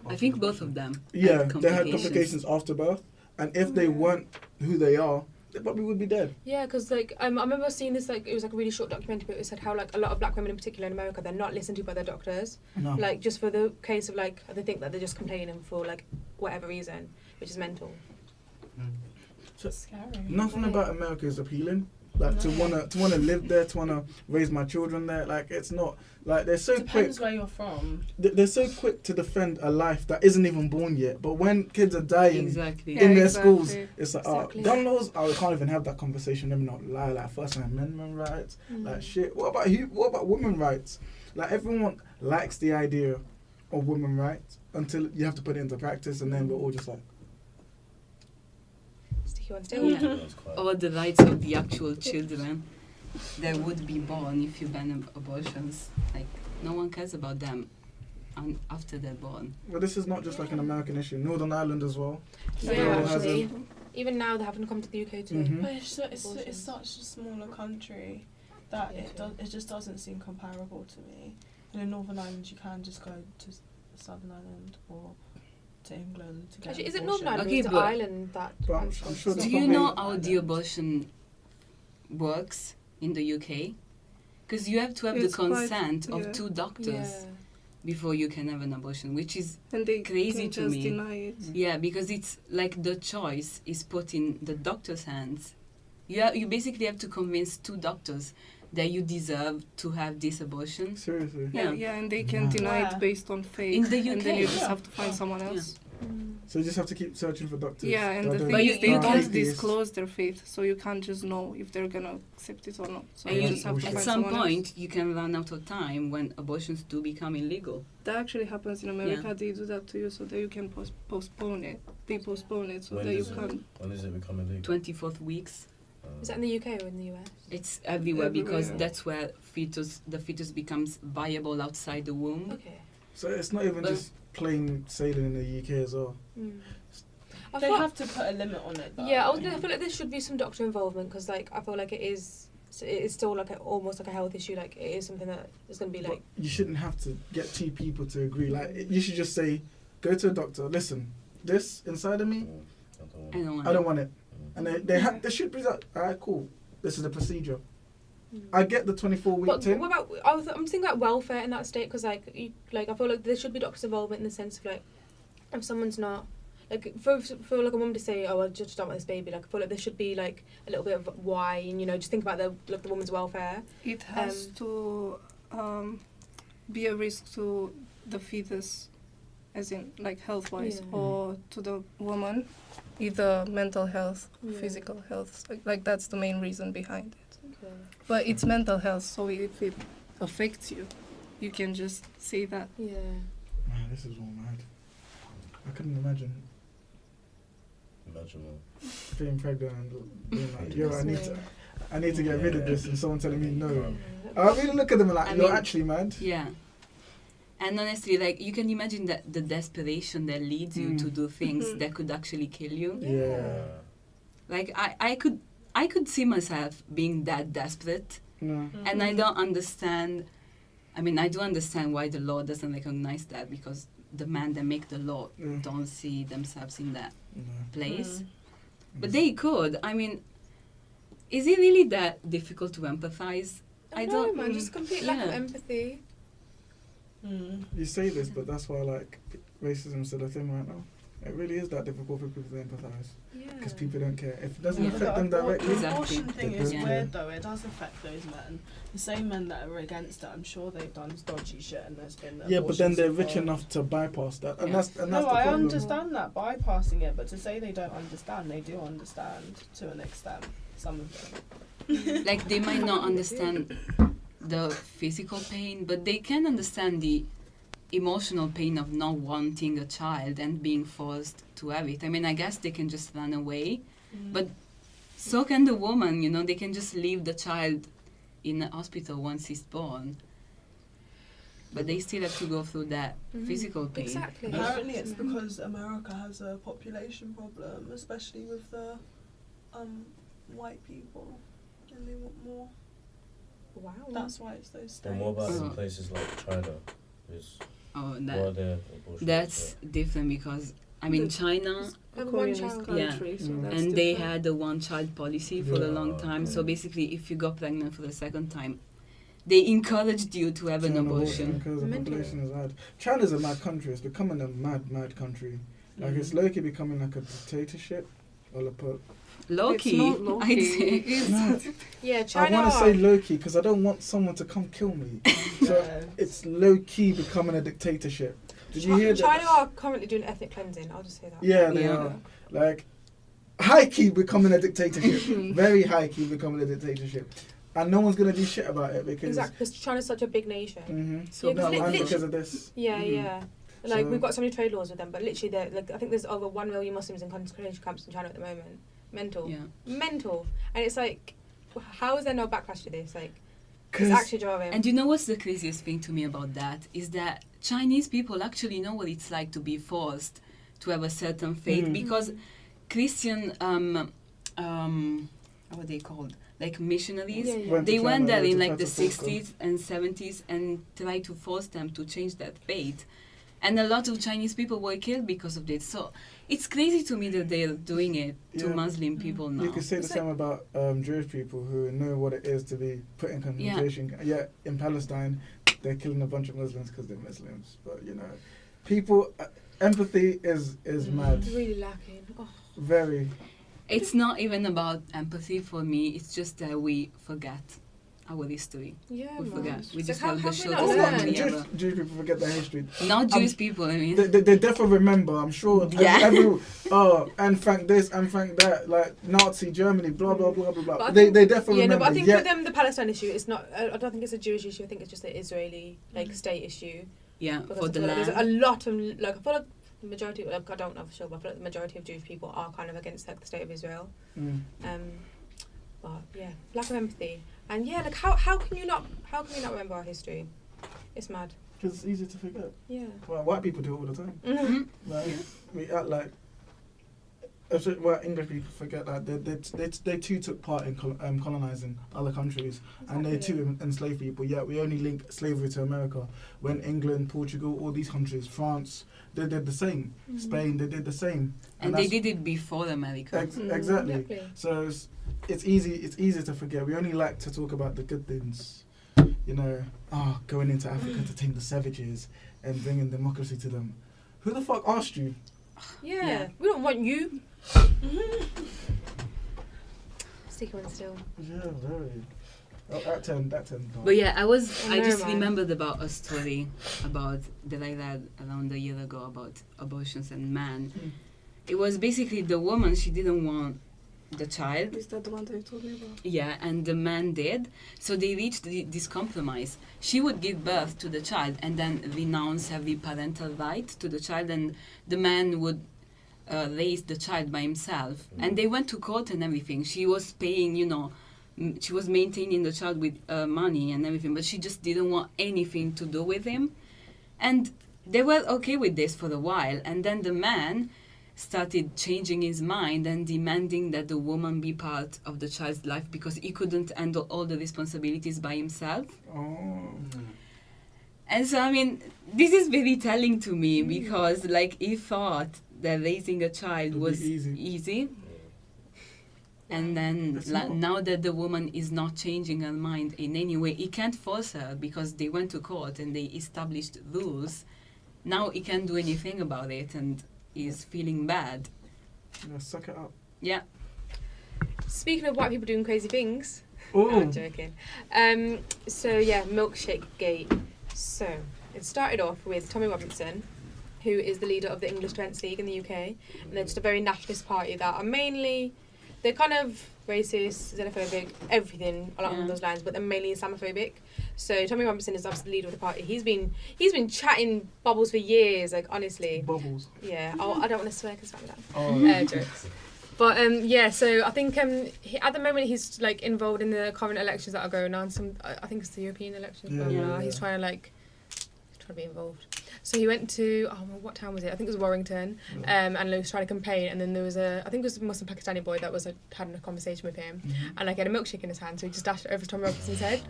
I think both of them. Yeah, they had complications after birth, and if they weren't who they are, they probably would be dead. Yeah, because like I remember seeing this, like it was like a really short documentary, but it said how like a lot of black women in particular in America, they're not listened to by their doctors. No. Like just for the case of like they think that they're just complaining for like whatever reason, which is mental. So Scary. nothing about America is appealing. Like to wanna live there, to wanna raise my children there. Like it's not like they're so Depends quick. where you're from. They're so quick to defend a life that isn't even born yet. But when kids are dying Exactly. in their exactly. schools, it's like, Exactly. God knows, I can't even have that conversation. Let me not lie. Like first amendment rights, like shit. What about women rights? Like everyone likes the idea of women rights until you have to put it into practice, and then we're all just like, Sticky one still. Yeah. Or the rights of the actual children that would be born if you ban abortions. Like, no one cares about them after they're born. well, this is not just like an American issue. Northern Ireland as well. Yeah, Still has actually. Even now they haven't come to the UK too. Mhm. But it's such a smaller country that it just doesn't seem comparable to me. And in Northern Ireland, you can just go to Southern Ireland or to England to get Actually, an is it abortion. Northern Ireland Okay, or is it but- Ireland that? But I'm sure Do there's you probably- know how the abortion works in the UK? Because you have to have It's the consent quite- of 2 doctors Yeah. before you can have an abortion, which is And they crazy can to just me. deny it. yeah, because it's like the choice is put in the doctor's hands. You basically have to convince 2 doctors that you deserve to have this abortion. Seriously. Yeah. Yeah, and they can Yeah. deny Where? it based on faith. In the And then UK, you just yeah. have to find someone else. So you just have to keep searching for doctors. Yeah, and that the don't- thing But is, you they can't- don't atheists. disclose their faith, so you can't just know if they're gonna accept it or not. So And you you, just have to at at find some someone point, else. you can run out of time when abortions do become illegal. That actually happens in America. Yeah. They do that to you so that you can postpone it. They postpone it so When that you does it- can. When does it become illegal? 24th weeks. Is that in the UK or in the US? It's everywhere because Everywhere. that's where the fetus becomes viable outside the womb. Okay. So it's not even But- just plain sailing in the UK as well. I They feel- have to put a limit on it, though. Yeah, I feel like there should be some doctor involvement because, like, I feel like it is so it's still like almost like a health issue. Like it is something that is going to be like. But you shouldn't have to get two people to agree. Like you should just say, go to a doctor. Listen, this inside of me, I don't want it. And they should be like, all right, cool. This is the procedure. I get the 24-week But thing. what about? I'm thinking about welfare in that state because I feel like there should be doctor's involvement in the sense of like, if someone's not like for like a mum to say, oh, I just don't want this baby. Like I feel like there should be like a little bit of why, and just think about the woman's welfare. It has to be a risk to the fetus, as in like health-wise, or to the woman, either mental health, physical health. Like that's the main reason behind it. Okay. But it's mental health, so if it affects you, you can just say that. Yeah. Man, this is all mad. I couldn't imagine being pregnant and being like, yo, I need to get rid of this, and someone telling me no. I really look at them and like, you're actually mad. Yeah. And honestly, like, you can imagine that the desperation that leads you to do things that could actually kill you. Yeah. Like, I could see myself being that desperate. No. And I don't understand. I mean, I do understand why the law doesn't recognize that, because the men that make the law don't see themselves in that place. But they could. I mean, is it really that difficult to empathize? I don't know, man. Just complete lack of empathy. You say this, but that's why like racism is still a thing right now. It really is that difficult for people to empathise. Because people don't care. If it doesn't affect them directly. The abortion thing is weird though. It does affect those men. The same men that are against it, I'm sure they've done dodgy shit and there's been but then they're rich enough to bypass that. And that's the no, problem. I understand that, bypassing it. But to say they don't understand, they do understand to an extent. Some of them. Like, they might not understand the physical pain, but they can understand the emotional pain of not wanting a child and being forced to have it. I mean, I guess they can just run away, but so can the woman, they can just leave the child in a hospital once it's born. But they still have to go through that physical pain. Exactly. Apparently it's because America has a population problem, especially with the white people, and they want more. Wow. That's why it's those states. And what about in places like China? That's different, because I mean, China, communist country, so that's and they had a one-child policy for a long time. So basically, if you got pregnant for the second time, they encouraged you to have an abortion. Because the population is mad. China's a mad country. It's becoming a mad country. Like it's low-key becoming like a dictatorship. Low-key, I'd say. Yeah, China. I want to say low-key because I don't want someone to come kill me. So it's low-key becoming a dictatorship. Did you hear that? China are currently doing ethnic cleansing. I'll just say that. Yeah, they are. Like, high-key becoming a dictatorship. Very high-key becoming a dictatorship. And no one's going to do shit about it because... Exactly, because China's such a big nation. So because of this. Yeah. Like, we've got so many trade laws with them, but literally, I think there's over 1 million Muslims in concentration camps in China at the moment. Mental. And it's like, how is there no backlash to this? Like, it's actually jarring. And you know what's the craziest thing to me about that? Is that Chinese people actually know what it's like to be forced to have a certain faith. Because Christian, what are they called? Like missionaries. They went there in like the 60s and 70s and tried to force them to change that faith. And a lot of Chinese people were killed because of this. So it's crazy to me that they're doing it to Muslim people now. You could say the same about Jewish people who know what it is to be put in concentration. Yeah, in Palestine, they're killing a bunch of Muslims because they're Muslims. But, people, empathy is mad. It's really lacking. Oh. Very. It's not even about empathy for me. It's just that we forget our history. Yeah, we forget. We just have the shortest Jewish people forget their history. Not Jewish people, I mean. They definitely remember, I'm sure. Anne Frank this, Anne Frank that, like Nazi Germany, blah, blah, blah, blah, blah. They definitely remember. But I think with them, the Palestine issue, it's not, I don't think it's a Jewish issue, I think it's just an Israeli, state issue. Yeah, because for the land. There's a lot of, I feel like the majority, I don't know for sure, but I feel like the majority of Jewish people are kind of against, the state of Israel. But, lack of empathy. And how can you not remember our history? It's mad. Because it's easy to forget. Yeah. Well, white people do it all the time. We act like Well, English people forget that they too took part in colonizing other countries, and they too enslaved people. Yet we only link slavery to America. When England, Portugal, all these countries, France, they did the same. Spain, they did the same. And they did it before America. Exactly. So it's easy to forget. We only like to talk about the good things. You know, going into Africa to tame the savages and bringing democracy to them. Who the fuck asked you? Yeah. We don't want you. Sticky one still. Yeah, very. Oh, that 10. But yeah, I just man. remembered about a story that I read around a year ago about abortions and men. It was basically the woman, she didn't want the child. Is that the one that you told me about? Yeah, and the man did. So they reached this compromise. She would give birth to the child and then renounce every parental right to the child, and the man would raise the child by himself. And they went to court and everything. She was paying, she was maintaining the child with money and everything, but she just didn't want anything to do with him. And they were okay with this for a while. And then the man started changing his mind and demanding that the woman be part of the child's life because he couldn't handle all the responsibilities by himself. Oh. And so, I mean, this is very telling to me because, he thought that raising a child was easy. And then, now that the woman is not changing her mind in any way, he can't force her because they went to court and they established rules. Now he can't do anything about it, and is feeling bad. Suck it up. Yeah. Speaking of white people doing crazy things. Oh. I'm joking. Milkshake Gate. So it started off with Tommy Robinson, who is the leader of the English Defence League in the UK, and they're just a very nationalist party that are mainly, they're kind of racist, xenophobic, everything along those lines, but they're mainly Islamophobic. So Tommy Robinson is obviously the leader of the party. He's been chatting bubbles for years, honestly. Bubbles. Yeah. I don't want to swear because that. Oh. Jokes. But so I think at the moment he's involved in the current elections that are going on. I think it's the European elections. Yeah. He's trying to be involved. So he went to what town was it? I think it was Warrington, and he was trying to campaign. And then there was I think it was a Muslim Pakistani boy that was having a conversation with him, and he had a milkshake in his hand, so he just dashed it over to Tom Robinson's head.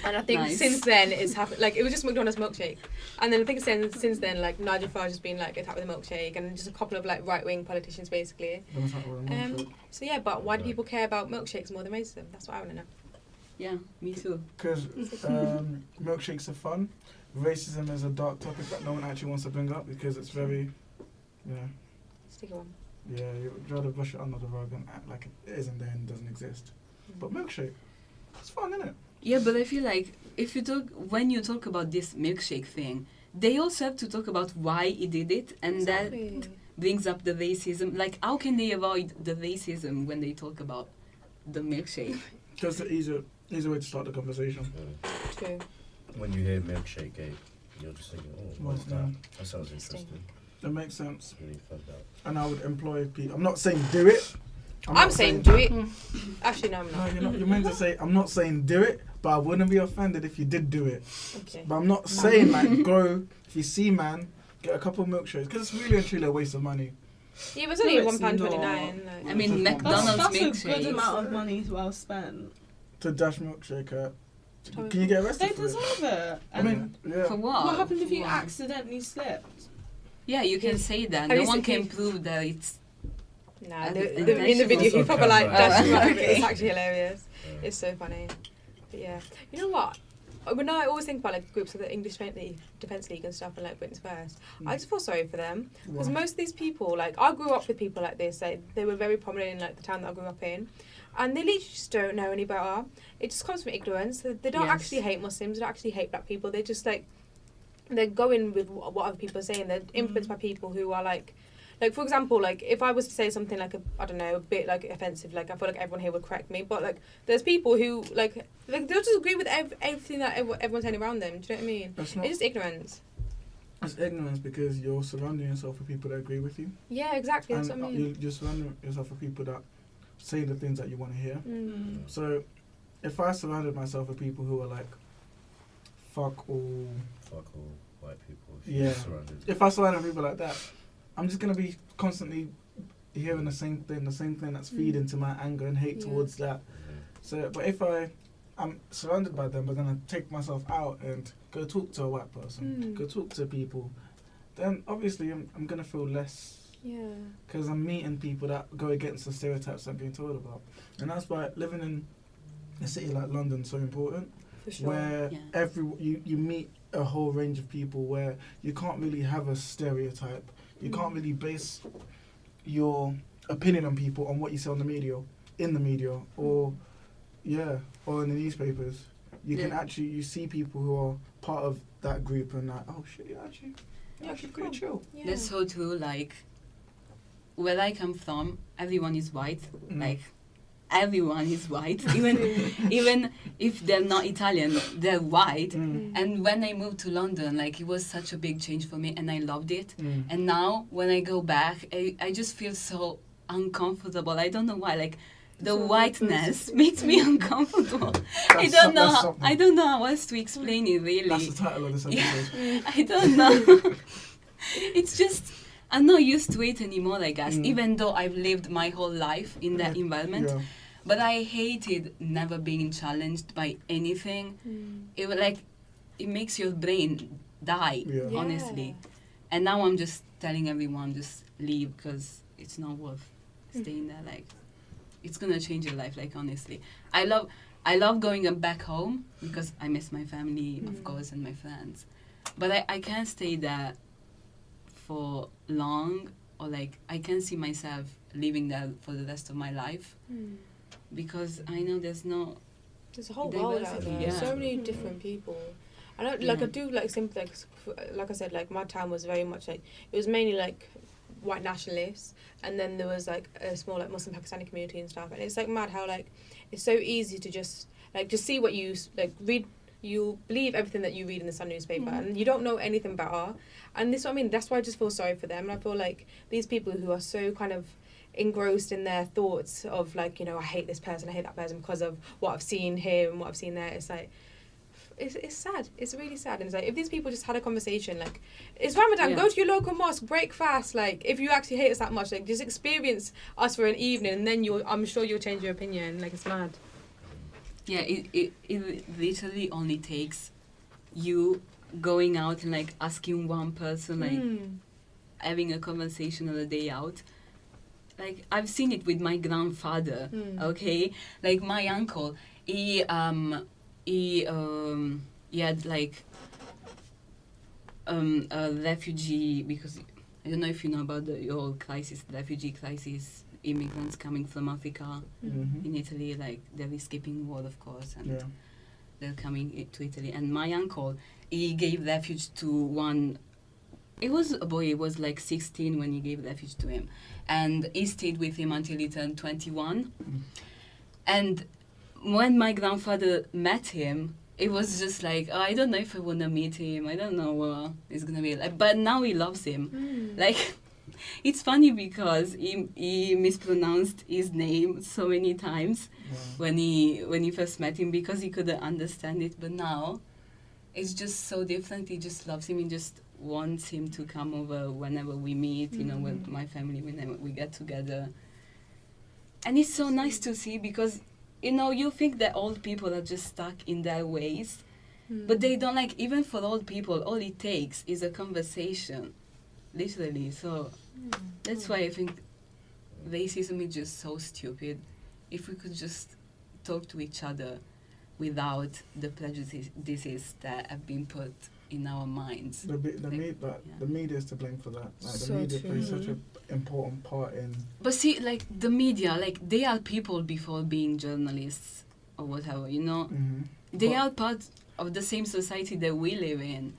And I think since then it's happened. It was just McDonald's milkshake, and then I think since then Nigel Farage has been attacked with a milkshake, and just a couple of right wing politicians basically. But why do people care about milkshakes more than racism? That's what I want to know. Yeah, me too. Because milkshakes are fun. Racism is a dark topic that no one actually wants to bring up because it's very, Sticky one. Yeah, you'd rather brush it under the rug and act like it isn't there and doesn't exist. But milkshake, it's fun, isn't it? Yeah, but I feel like when you talk about this milkshake thing, they also have to talk about why he did it, and that brings up the racism. How can they avoid the racism when they talk about the milkshake? Just an easy way to start the conversation. True. When you hear Milkshake Gate, you're just thinking, what's that? That sounds interesting. It makes sense. It's really fucked up. And I would employ people. I'm not saying do it. I'm saying do it. Actually, no, I'm not. No, you're not. You're meant to say, I'm not saying do it, but I wouldn't be offended if you did do it. Okay. But I'm not saying go, if you see man, get a couple of milkshakes, because it's really and truly a waste of money. Yeah, it was only £1.29. I mean, McDonald's that's milkshakes. a good amount of money well spent. To dash milkshake at. Can you get arrested They for it? deserve it. I mean, yeah. For what? What happened if you accidentally slipped? Yeah, you can say that. Have No you one seen- can prove that it's... Nah, And in the intentional video, he probably camera. dashed Oh, okay. okay. It's actually hilarious. It's so funny. But yeah, you know what? When I always think about groups of the English Defence League and stuff and Britain's First, I just feel sorry for them because most of these people, I grew up with people like this. They were very prominent in the town that I grew up in, and they literally just don't know any better. It just comes from ignorance. They don't actually hate Muslims. They don't actually hate black people. They just they're going with what other people are saying. They're influenced by people who are for example, if I was to say something a bit offensive, I feel like everyone here would correct me. But there's people who they'll just agree with everything that everyone's saying around them. Do you know what I mean? It's just ignorance. It's ignorance because you're surrounding yourself with people that agree with you. Yeah, exactly. That's what I mean. You're surrounding yourself with people that say the things that you want to hear. Mm. So, if I surrounded myself with people who are fuck all white people. If I surrounded. If I surrounded people like that, I'm just gonna be constantly hearing the same thing that's feeding to my anger and hate towards that. So, but if I'm surrounded by them, but then I take myself out and go talk to a white person, go talk to people, then obviously I'm gonna feel less. Yeah. Because I'm meeting people that go against the stereotypes I'm being told about, and that's why living in a city like London is so important. For sure. Where you meet a whole range of people, where you can't really have a stereotype. You can't really base your opinion on people on what you see on the media, or or in the newspapers. You can actually, you see people who are part of that group and like, oh shit, you're actually pretty chill. Yeah. That's so true. Like, where I come from, everyone is white. Like, everyone is white. Even if they're not Italian, they're white. And when I moved to London, like, it was such a big change for me, and I loved it. And now, when I go back, I just feel so uncomfortable. I don't know why. Like, the whiteness makes me uncomfortable. I don't know how else to explain it, really. That's the title of this episode. I don't know. It's just, I'm not used to it anymore, I guess, even though I've lived my whole life in that environment. Yeah. But I hated never being challenged by anything. It was like, it makes your brain die, honestly. And now I'm just telling everyone, just leave, because it's not worth staying there. Like, it's gonna change your life, like, honestly. I love going back home because I miss my family, of course, and my friends. But I can't stay there for long, or like, I can't see myself living there for the rest of my life, because I know there's a whole world out there. So many different people. I don't like. I do like simply like I said, like, my town was very much like, it was mainly like white nationalists, and then there was like a small like Muslim Pakistani community and stuff, and it's like mad how like it's so easy to just see what you like read. You believe everything that you read in the Sun newspaper, and you don't know anything about her. And this is what I mean. That's why I just feel sorry for them. And I feel like these people who are so kind of engrossed in their thoughts of like, you know, I hate this person, I hate that person because of what I've seen here and what I've seen there. It's like, it's sad. It's really sad. And it's like, if these people just had a conversation, like, it's Ramadan, go to your local mosque, break fast. Like, if you actually hate us that much, like, just experience us for an evening, and then I'm sure you'll change your opinion. Like, it's mad. Yeah, it literally only takes you going out and like asking one person, like having a conversation on a day out. Like, I've seen it with my grandfather. Okay, like my uncle, he had like a refugee, because I don't know if you know about the whole crisis, refugee crisis. Immigrants coming from Africa in Italy, like, they're escaping war, of course, and they're coming to Italy. And my uncle, he gave refuge to one. It was a boy. He was like 16 when he gave refuge to him, and he stayed with him until he turned 21. And when my grandfather met him, it was just like, oh, I don't know if I want to meet him. I don't know what it's gonna be like. But now he loves him, like. It's funny because he mispronounced his name so many times when he first met him, because he couldn't understand it. But now it's just so different. He just loves him. He just wants him to come over whenever we meet, you know, with my family, whenever we get together. And it's so nice to see, because, you know, you think that old people are just stuck in their ways, but they don't. Like, even for old people, all it takes is a conversation. Literally, so that's why I think racism is just so stupid. If we could just talk to each other without the prejudices that have been put in our minds. The media is to blame for that. Like, the media plays such an important part in. But see, like, the media, like, they are people before being journalists or whatever, you know. They are part of the same society that we live in.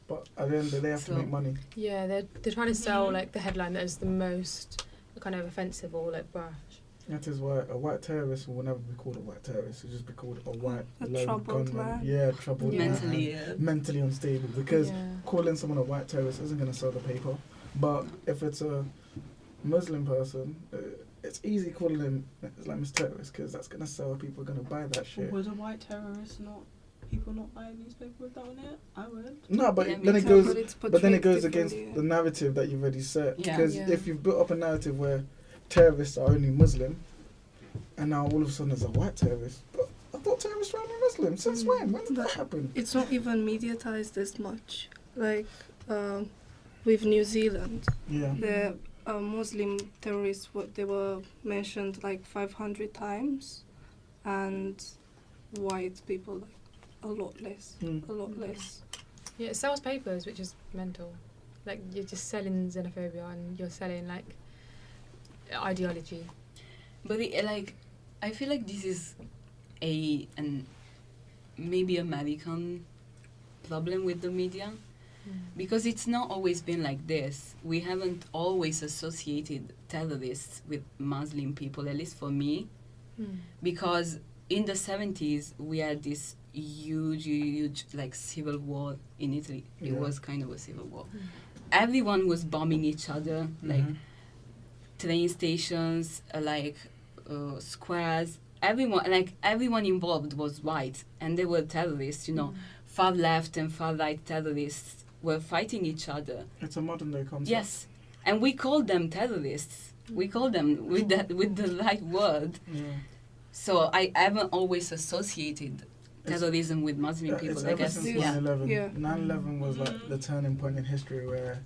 But at the end of the day, they have to make money. Yeah, they're trying to sell like the headline that is the most kind of offensive or like brash. That is why a white terrorist will never be called a white terrorist. It'll just be called a white troubled man. Yeah, troubled mentally, man. Mentally unstable. Because calling someone a white terrorist isn't going to sell the paper. But if it's a Muslim person, it's easy calling them Islamist terrorist, because that's going to sell. People are going to buy that shit. Would a white terrorist people not buy a newspaper with that on it? I would. No, but then it goes. But then it goes against the narrative that you've already set. Because if you've built up a narrative where terrorists are only Muslim, and now all of a sudden there's a white terrorist. But I thought terrorists were only Muslim. Since when? When did that happen? It's not even mediatized as much. Like with New Zealand, Yeah. the Muslim terrorists, they were mentioned like 500 times, and white people like a lot less. A lot less. Yeah, it sells papers, which is mental. Like, you're just selling xenophobia and you're selling, like, ideology. But I feel like this is maybe American problem with the media, because it's not always been like this. We haven't always associated terrorists with Muslim people, at least for me, because in the 70s we had this huge like civil war in Italy. It was kind of a civil war. Everyone was bombing each other, like train stations, squares. Everyone involved was white, and they were terrorists. Far left and far right terrorists were fighting each other. It's a modern day concept. Yes, and we called them terrorists. We called them with the right word. Yeah. So I haven't always associated terrorism with Muslim people. It's I ever guess. since Yeah. 9/11. Yeah. 9/11 was like the turning point in history where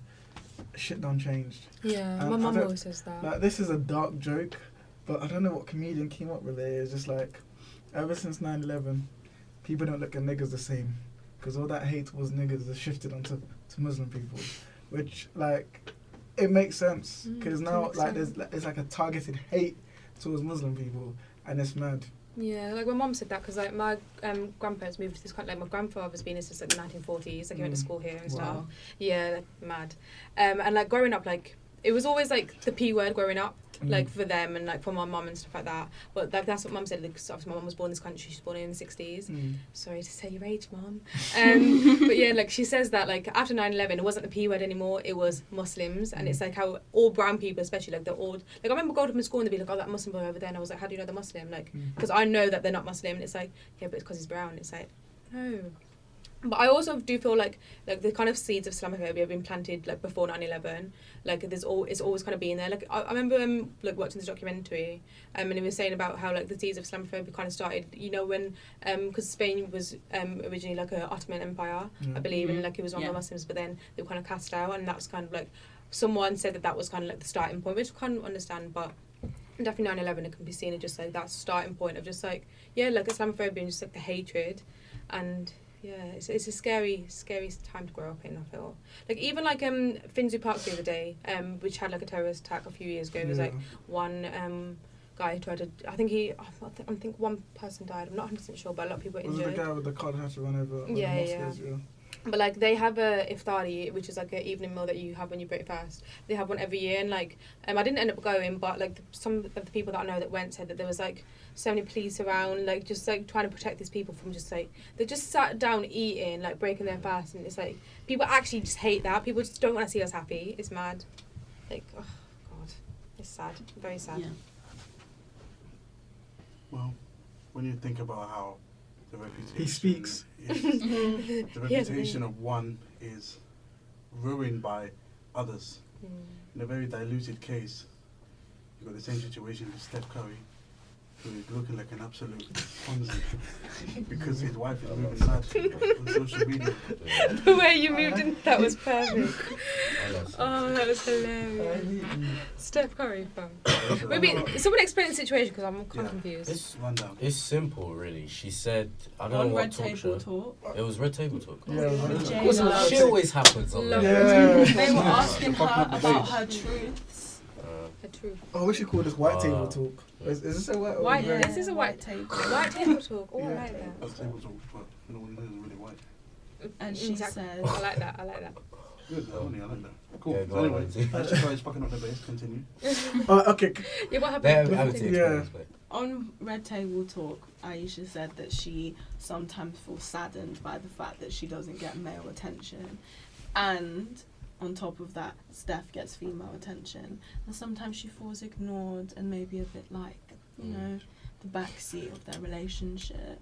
shit done changed. Yeah, And my I mum don't- always says that. Like, this is a dark joke, but I don't know what comedian came up with it. It's just like, ever since 9/11, people don't look at niggas the same, because all that hate towards niggas has shifted onto Muslim people, which, like, it makes sense, because now, like, it's like a targeted hate towards Muslim people, and it's mad. Yeah, like my mum said that because like my grandparents moved to this country. Like my grandfather's been here since like the 1940s. Like he went to school here and stuff. Wow. Yeah, like, mad. And like growing up, like it was always like the P word growing up, like for them and like for my mum and stuff like that. But like that's what mum said. Like, obviously my mum was born in this country. She's born in the 60s. Sorry to say your age, mum. But yeah, like she says that like after 9/11, it wasn't the P word anymore. It was Muslims, and it's like how all brown people, especially like they're all like I remember going up in school and they'd be like, oh, that Muslim boy over there, and I was like, how do you know they're Muslim? Like because I know that they're not Muslim. And it's like yeah, but it's because he's brown. It's like no. But I also do feel like the kind of seeds of Islamophobia have been planted like before 9/11. Like it's always kind of been there. Like I remember like watching this documentary, and it was saying about how like the seeds of Islamophobia kind of started. You know when because Spain was originally like an Ottoman Empire, I believe, and like it was run by Muslims, but then they were kind of cast out, and that's kind of like someone said that was kind of like the starting point, which I can't understand, but. Definitely 9/11 it can be seen as just like that starting point of just like yeah like Islamophobia and just like the hatred and. Yeah, it's a scary time to grow up in, I feel. Like, even, like, Finsbury Park the other day, which had, like, a terrorist attack a few years ago. There was, like, one guy who tried to... I think one person died. I'm not 100% sure, but a lot of people were injured. Was it the guy with the car that had to run over Yeah. mosques? Yeah. But, like, they have a iftari, which is, like, an evening meal that you have when you break fast. They have one every year, and, like, I didn't end up going, but, like, some of the people that I know that went said that there was, like, so many police around, like, just, like, trying to protect these people from just, like, they just sat down eating, like, breaking their fast, and it's, like, people actually just hate that. People just don't want to see us happy. It's mad. Like, oh, God. It's sad. Very sad. Yeah. Well, when you think about how the reputation... He speaks. The reputation of one is ruined by others. In a very diluted case, you've got the same situation with Steph Curry, who is looking like an absolute Ponzi because his wife is moving mad on social media. The way you moved in, that was perfect. Oh, that was hilarious. Steph Curry, fam. Maybe someone explain the situation because I'm kind of confused. It's rundown. It's simple, really. She said, I don't On know what Red talk Table show. Talk. It was Red Table Talk. Yeah, J-Lo. She always happens on Love there. They were asking her about her truths. The truth. Oh, we should call this white table talk. Is this a white? White. Or This is a white table. White table talk. Oh, I Yeah. like that. That's table talk, but no one is really white. And she Exactly. said, I like that. I like that. Good, honey, I like that. Cool. Yeah, go Anyway, on, Lindsay. Ayesha Curry's fucking up the base. Continue. Okay. Yeah, what They have happened? to Yeah. experience, but on Red Table Talk, Ayesha said that she sometimes feels saddened by the fact that she doesn't get male attention. And on top of that, Steph gets female attention. And sometimes she feels ignored and maybe a bit like, you know, the backseat of their relationship.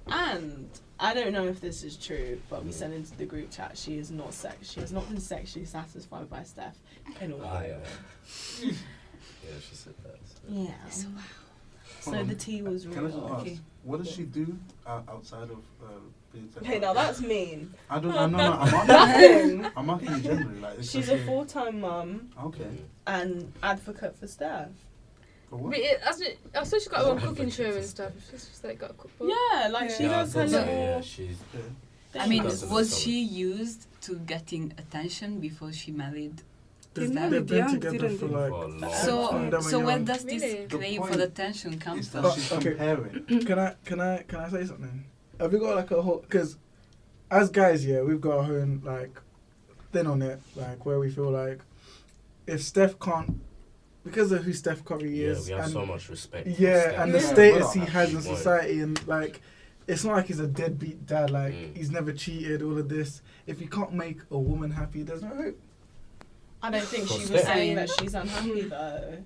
And I don't know if this is true, but we sent into the group chat, she has not been sexually satisfied by Steph in a while. Yeah, she said that. So. Yeah. So Hold on. the tea was Can I just real. ask, what does she do outside of being sexual? Hey, now that's mean. I don't know. I'm Nothing. asking you generally. Like, is She's she- a full-time mum Okay. and advocate for Steph. For what? But I saw she's got her own cooking show and stuff. She's just like got a cookbook. Yeah, like she Yeah. does her I thought so, little. yeah, she's. Yeah. I mean, She does was it. she used to getting attention before she married? They've, They they've married been young, together didn't for they? like. For a long So, from them so and where young. does this Really? The crave for point attention come It's from? that she's Okay. comparing. Can I say something? Have we got like a whole? Because as guys, yeah, we've got our own like thing on it, like where we feel like if Steph can't, because of who Steph Curry Yeah, is, we have and so much respect. for yeah, Steph. and the Yeah. status he Well, has in she won't. society, and like, it's not like he's a deadbeat dad. Like Mm. he's never cheated. All of this. If he can't make a woman happy, there's no hope. I don't think For she was Steph. saying that she's unhappy though.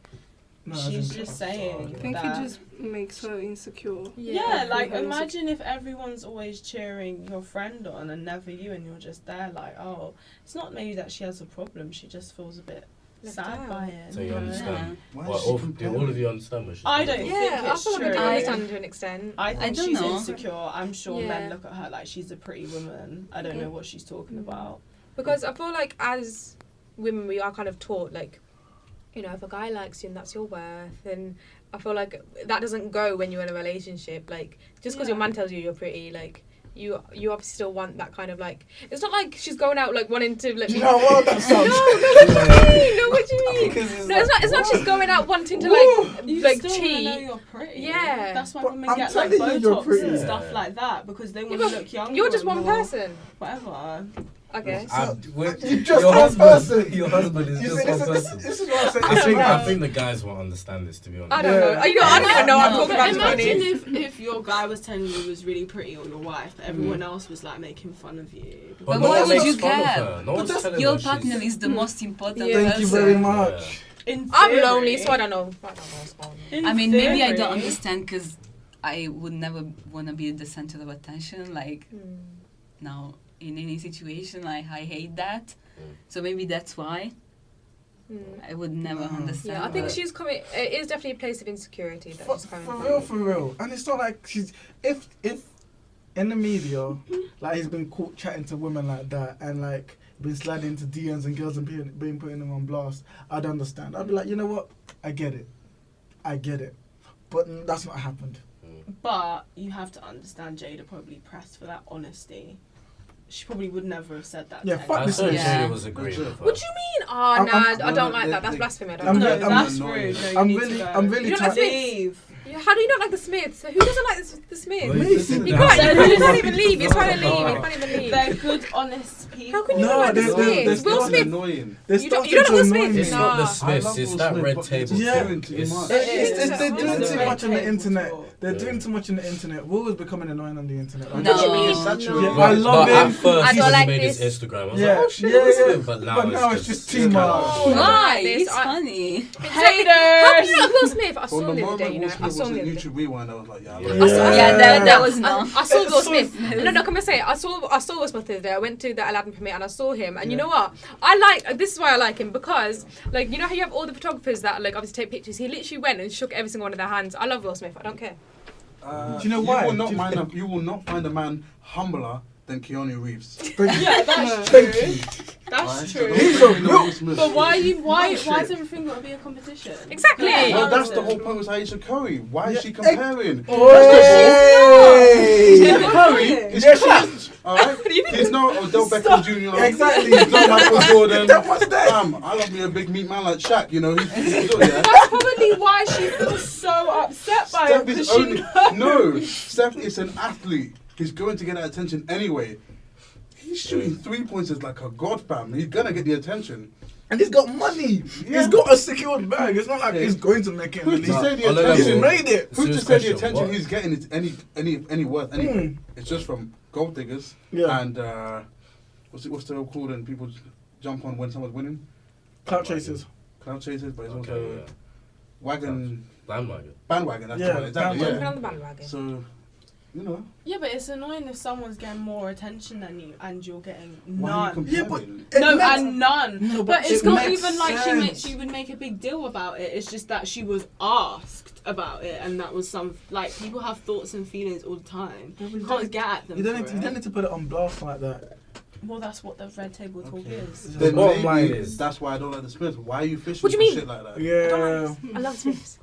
No, She's as in- just saying I think that. he just makes her insecure. Yeah, like Her imagine if everyone's always cheering your friend on and never you, and you're just there like, oh, it's not maybe that she has a problem, she just feels a bit Left sad out. by it. So you know? understand? Why Well, is she do comparing? all of you understand what she's I doing? don't Yeah, think I it's feel like I do true. understand to an extent. I think don't she's know. insecure. I'm sure men Yeah. look at her like she's a pretty woman. I don't Okay. know what she's talking about. Because I feel like as women we are kind of taught like, you know, if a guy likes you and that's your worth, and I feel like that doesn't go when you're in a relationship. Like just because your Yeah. man tells you you're pretty, like you obviously still want that kind of like. It's not like she's going out like wanting to like. Do you know how well that sounds? No, what do you mean? Because it's No, it's not. It's not what? she's going out wanting to You like still wanna know cheat. you're pretty. Yeah. That's why But women I'm get like telling you you're Botox pretty. and stuff like that because they want to but look younger. You're just and one more person. Whatever. Okay. You just one person. Your husband is You just see, one this person. is what I'm saying. I think the guys won't understand this, to be honest. I don't Yeah. know. I don't even know. I'm No, talking But about imagine funny. if your guy was telling you he was really pretty or your wife, but everyone else was like making fun of you. But no why one would makes you fun of care? her. No one's telling Your her she's- partner is the most important Yeah. Thank person. you very much. In I'm theory- lonely, so I don't know. I don't know what's going on. in I mean, maybe I don't theory- understand because I would never want to be the center of attention. Like now, in any situation, I hate that. Mm. So maybe that's why I would never understand. Yeah, I think that. she's coming. It is definitely a place of insecurity that she's coming For from. real. And it's not like she's if in the media, like he's been caught chatting to women like that and like been sliding into DMs and girls and being putting them on blast, I'd understand. I'd be like, you know what? I get it. But that's not happened. But you have to understand Jada probably pressed for that honesty. She probably would never have said that. Yeah, to fuck I anyone. this thought bitch. Yeah. Jada was agreeing with her. What do you mean? Oh, I'm- nah, I'm- I don't like no, that. That's they- blasphemy. I don't I'm like No, ve- that. that's annoying. rude. No, you I'm need really- to go. I'm really You don't like tired. Leave. How do you not like the Smiths? Who doesn't like the Smiths? Well, Me. listen You to can't, that. you can't even leave. You're trying to leave. You can't even leave. They're good, honest people. How can you No, not like the they're- Smiths? they're Will still Smith. annoying. They're You don't- starting you don't to know Will annoy Smith? me. It's not the Nah. Smiths, I love it's Will that Smith, red but table it's Yeah. doing too It's- much. It is. They're doing It's too the much on the red table internet. talk. They're Yeah. doing too much on the internet. Will was becoming annoying on the internet. Like, No. What do you mean? Saturated. No. I love but him. at first, I don't when like he made this. his Instagram, I was Yeah, like, oh shit, yeah, Will yeah. Smith. But now it's just too it's much. Oh, Why? this, It's funny. How can you not like Will Smith? I saw From him the the other day, moment you Will know. I Smith saw was him the in other day. YouTube Rewind, I was like, yeah, I Yeah. love Yeah. it. Yeah, that was no. I saw Will It's so- Smith. No, come and say it. I saw Will Smith the other day. I went to the Aladdin premiere and I saw him. And you know what? I like. This is why I like him because, like, you know how you have all the photographers that like obviously take pictures. He literally went and shook every single one of their hands. I love Will Smith. I don't care. Do you know why? You will not Do you- you will not find a man humbler than Keanu Reeves. Yeah, that's Thank true. you. That's Right? true. He's So a don't real- Will Smith. But why Bullshit. has everything got to be a competition? Exactly. Yeah, Well, that's the honestly. whole point with Ayesha Curry. Why Yeah. is she comparing? Hey! Curry is Yeah, she clapped. Alright? He's not Odell Beckham Jr. Exactly. He's not Michael Jordan. That was that. I love me a big meat man like Shaq, you know. He's good, yeah. That's probably why she feels so upset by it. Steph Because is she only knows. no. Steph is an athlete. He's going to get that attention anyway. He's shooting 3-pointers like a god, fam. He's gonna get the attention. And he's got money. Yeah. He's got a secured bag. It's not like Yeah. he's going to make it in the Who's to league. say the on a He's attention? level- made it. Who's to Serious say the question, attention what? he's getting is any worth anything? It's just from gold diggers Yeah. and what's the called and people jump on when someone's winning? Clout chasers. Cloud chasers, but it's also Okay, yeah. wagon Bandwagon. bandwagon. That's Yeah, the one exactly. bandwagon. Jumping Yeah. on the bandwagon. So you know. Yeah, but it's annoying if someone's getting more attention than you and you're getting Why are you none. Yeah, complaining? but No, it makes- and none. No, but it's it not makes even like sense. she would make a big deal about it. It's just that she was asked about it, and that was some like people have thoughts and feelings all the time. Yeah, but You you can't don't- get at them. You don't, for need to, you it. don't need to put it on blast like that. Well, that's what the red table talk Okay. is. The Then bottom maybe line is- that's why I don't like the Smiths. Why are you fishing What do for you mean? shit like that? Yeah. I love Smiths.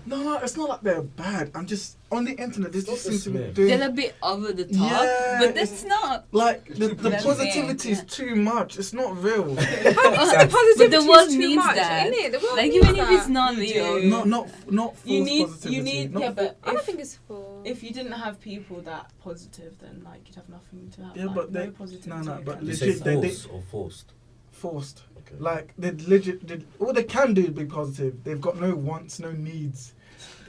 No, it's not like they're bad. I'm just on the internet. They It's just not seem to be the Smiths. doing They're a bit over the top, Yeah, but that's not. like It's the too preachy. positivity is too much. It's not real. The But positivity the world is too needs much, that. innit? The world Like needs even if that. it's not You real. do. not false You need, positivity. you need, not yeah, but I don't if, think it's for. if you didn't have people that positive, then like you'd have nothing to have. Yeah, like, but no they- positivity. no, but You against say legit, they- false or forced? forced. Okay. Like they legit, all they can do is be positive. They've got no wants, no needs.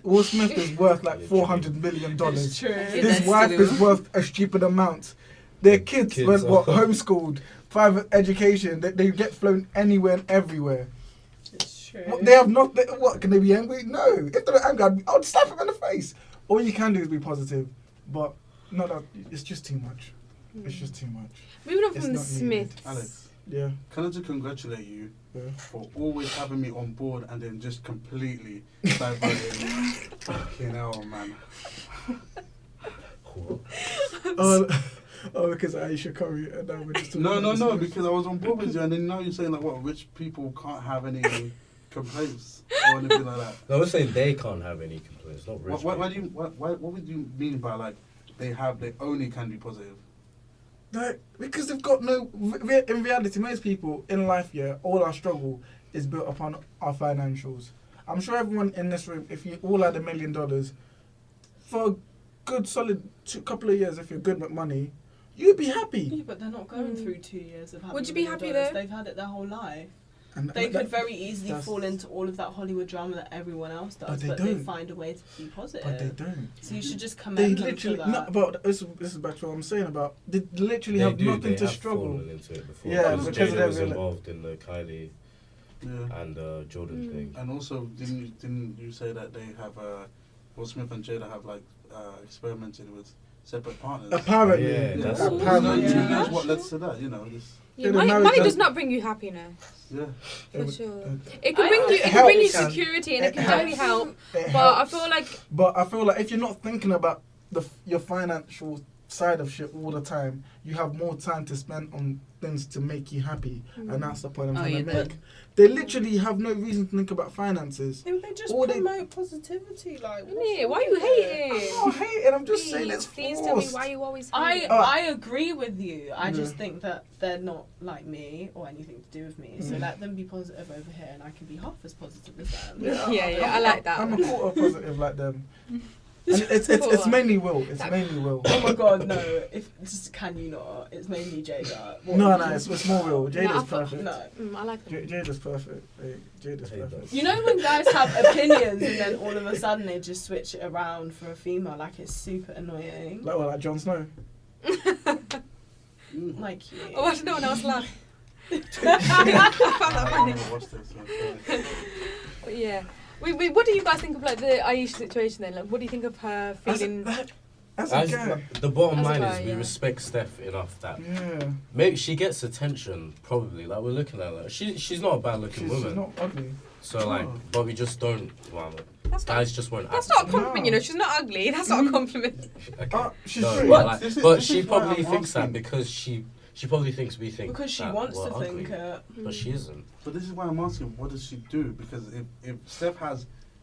Will Smith is worth like $400 million. It's true. His That's wife true. is worth a stupid amount. Their kids went are- what homeschooled, private education. They get flown anywhere and everywhere. It's true. What, they have not. What can they be angry? No. If they were angry, I'd slap him in the face. All you can do is be positive, but no, that it's just too much. It's just too much. Moving on It's from the not needed. Smiths. Alex, Yeah. can I just congratulate you Yeah. for always having me on board and then just completely diverting? Fucking hell, man. Oh, because Ayesha Curry and now we're just talking No, about the Smiths. because I was on board with you and then now you're saying like what, rich people can't have any complaints or anything like that. No, we're saying they can't have any complaints, not rich. Why do people. you, what would you mean by like they only can be positive? Like, because they've got no. In reality, most people in life, yeah, all our struggle is built upon our financials. I'm sure everyone in this room, if you all had $1 million, for a good solid couple of years, if you're good with money, you'd be happy. Yeah, but they're not going through 2 years of having Would you be $1 million. happy though? They've had it their whole life. And They that- could very easily that's- fall into all of that Hollywood drama that everyone else does, But but they they don't. find a way to be positive. But they don't. So you should just They commend them for literally that. no, but this is back to what I'm saying about. They literally They have do, nothing they to have struggle. fallen into it before. Yeah, because because Jada they're was really- involved in the Kylie Yeah. and Jordan thing. And also, didn't you say that they have Will Smith and Jada have like experimented with separate partners? Apparently, Yeah, that's- apparently, Who Yeah. knows what led to that? You know, this. Yeah, they're married money to- does not bring you happiness, Yeah. for sure. It It can I- bring you. it It can bring you helps. security and It it can helps. definitely help. But helps. I feel like But I feel like if you're not thinking about your financial side of shit all the time, you have more time to spend on things to make you happy, and that's the point I'm Oh, trying yeah, to but- make. They literally have no reason to think about finances. They just All they- promote positivity, like. what's innit, wrong why are you with it? hating? I'm not hating. I'm just saying it's Please tell me forced. why you always I hate. I agree with you. I just Yeah. think that they're not like me or anything to do with me. So Mm. let them be positive over here, and I can be half as positive as them. Yeah, I like that. I'm a quarter positive like them. And it's mainly Will. It's mainly Will. Oh my god, no! If just can you not? It's mainly Jada. What No, is no, your- it's more Will. No, I Jada's thought- perfect. No. I like them. Jada's perfect. Hey, Jada's I hate perfect. You know when guys have opinions and then all of a sudden they just switch it around for a female, like it's super annoying. Like what? Like Jon Snow. Like you. Oh, I don't know when I was laughing. But yeah. What do you guys think of like the Ayesha situation then? Like, what do you think of her feeling? As a As guy. the bottom As a line guy, is we yeah. respect Steph enough that Yeah. maybe she gets attention, probably. Like we're looking at her. She's not a bad looking She's woman. not ugly. So like, but we just don't. Well, That's not, guys just won't. that's act. not a compliment, you know. She's not ugly. That's not a compliment. Okay. She's No, pretty. but, like, This but is she why probably I'm thinks that asking. because she probably thinks we think Because she that wants we're to ugly, think it. but she isn't. But this is why I'm asking, what does she do? Because if Steph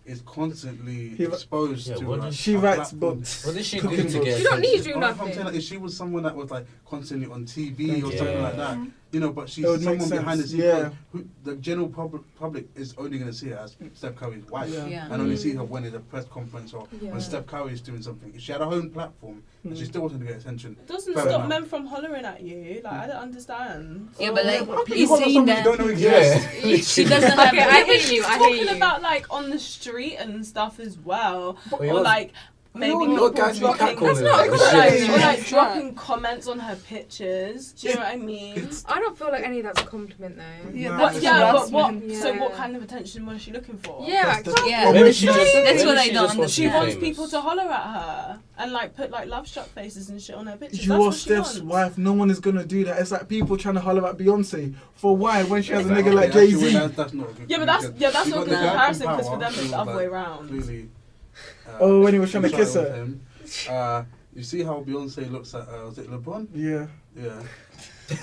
is constantly He- exposed Yeah, to what a- does She a writes platform- books. What did she Cooking do to books. get You don't need to attention? do I'm saying, nothing. like, if she was someone that was like constantly on TV or Yeah. something like that, you know, but she's It would make someone behind the sense, scenes. yeah. Who, the general public is only going to see her as Steph Curry's wife. Yeah. Yeah. And only see her when there's a press conference or Yeah. when Steph Curry is doing something. If she had her own platform and she still wanted to get attention, It doesn't Fair stop enough. men from hollering at you. Like I don't understand. Yeah, but like How can you holler at see somebody that you don't know exists? Yeah. she doesn't have. Okay, I hear you. I hear Talking you. about like on the street and stuff as well, But he or was- like maybe No, people guys, you dropping, catcall That's not a or compliment. like dropping comments on her pictures. Do you know what I mean? I don't feel like any of that's a compliment though. Yeah, No, that's it's Yeah, but harassment. what? So what Yeah. kind of attention was she looking for? Yeah, That's- Yeah, Maybe she just- that's maybe what I she don't just wants to She be wants famous. people to holler at her and like put like love struck faces and shit on her pictures. You That's are what she Steph's wants. wife. No one is gonna do that. It's like people trying to holler at Beyonce for why when she has a Exactly. nigga like Actually, Jay Z. that's not a good Yeah, but thing, that's because yeah, that's you not got a the good guy comparison from because for Power them who it's the was, other way like, around. Really, Oh, when he was trying to kiss with her. him. You see how Beyonce looks at was it LeBron? Yeah. Yeah.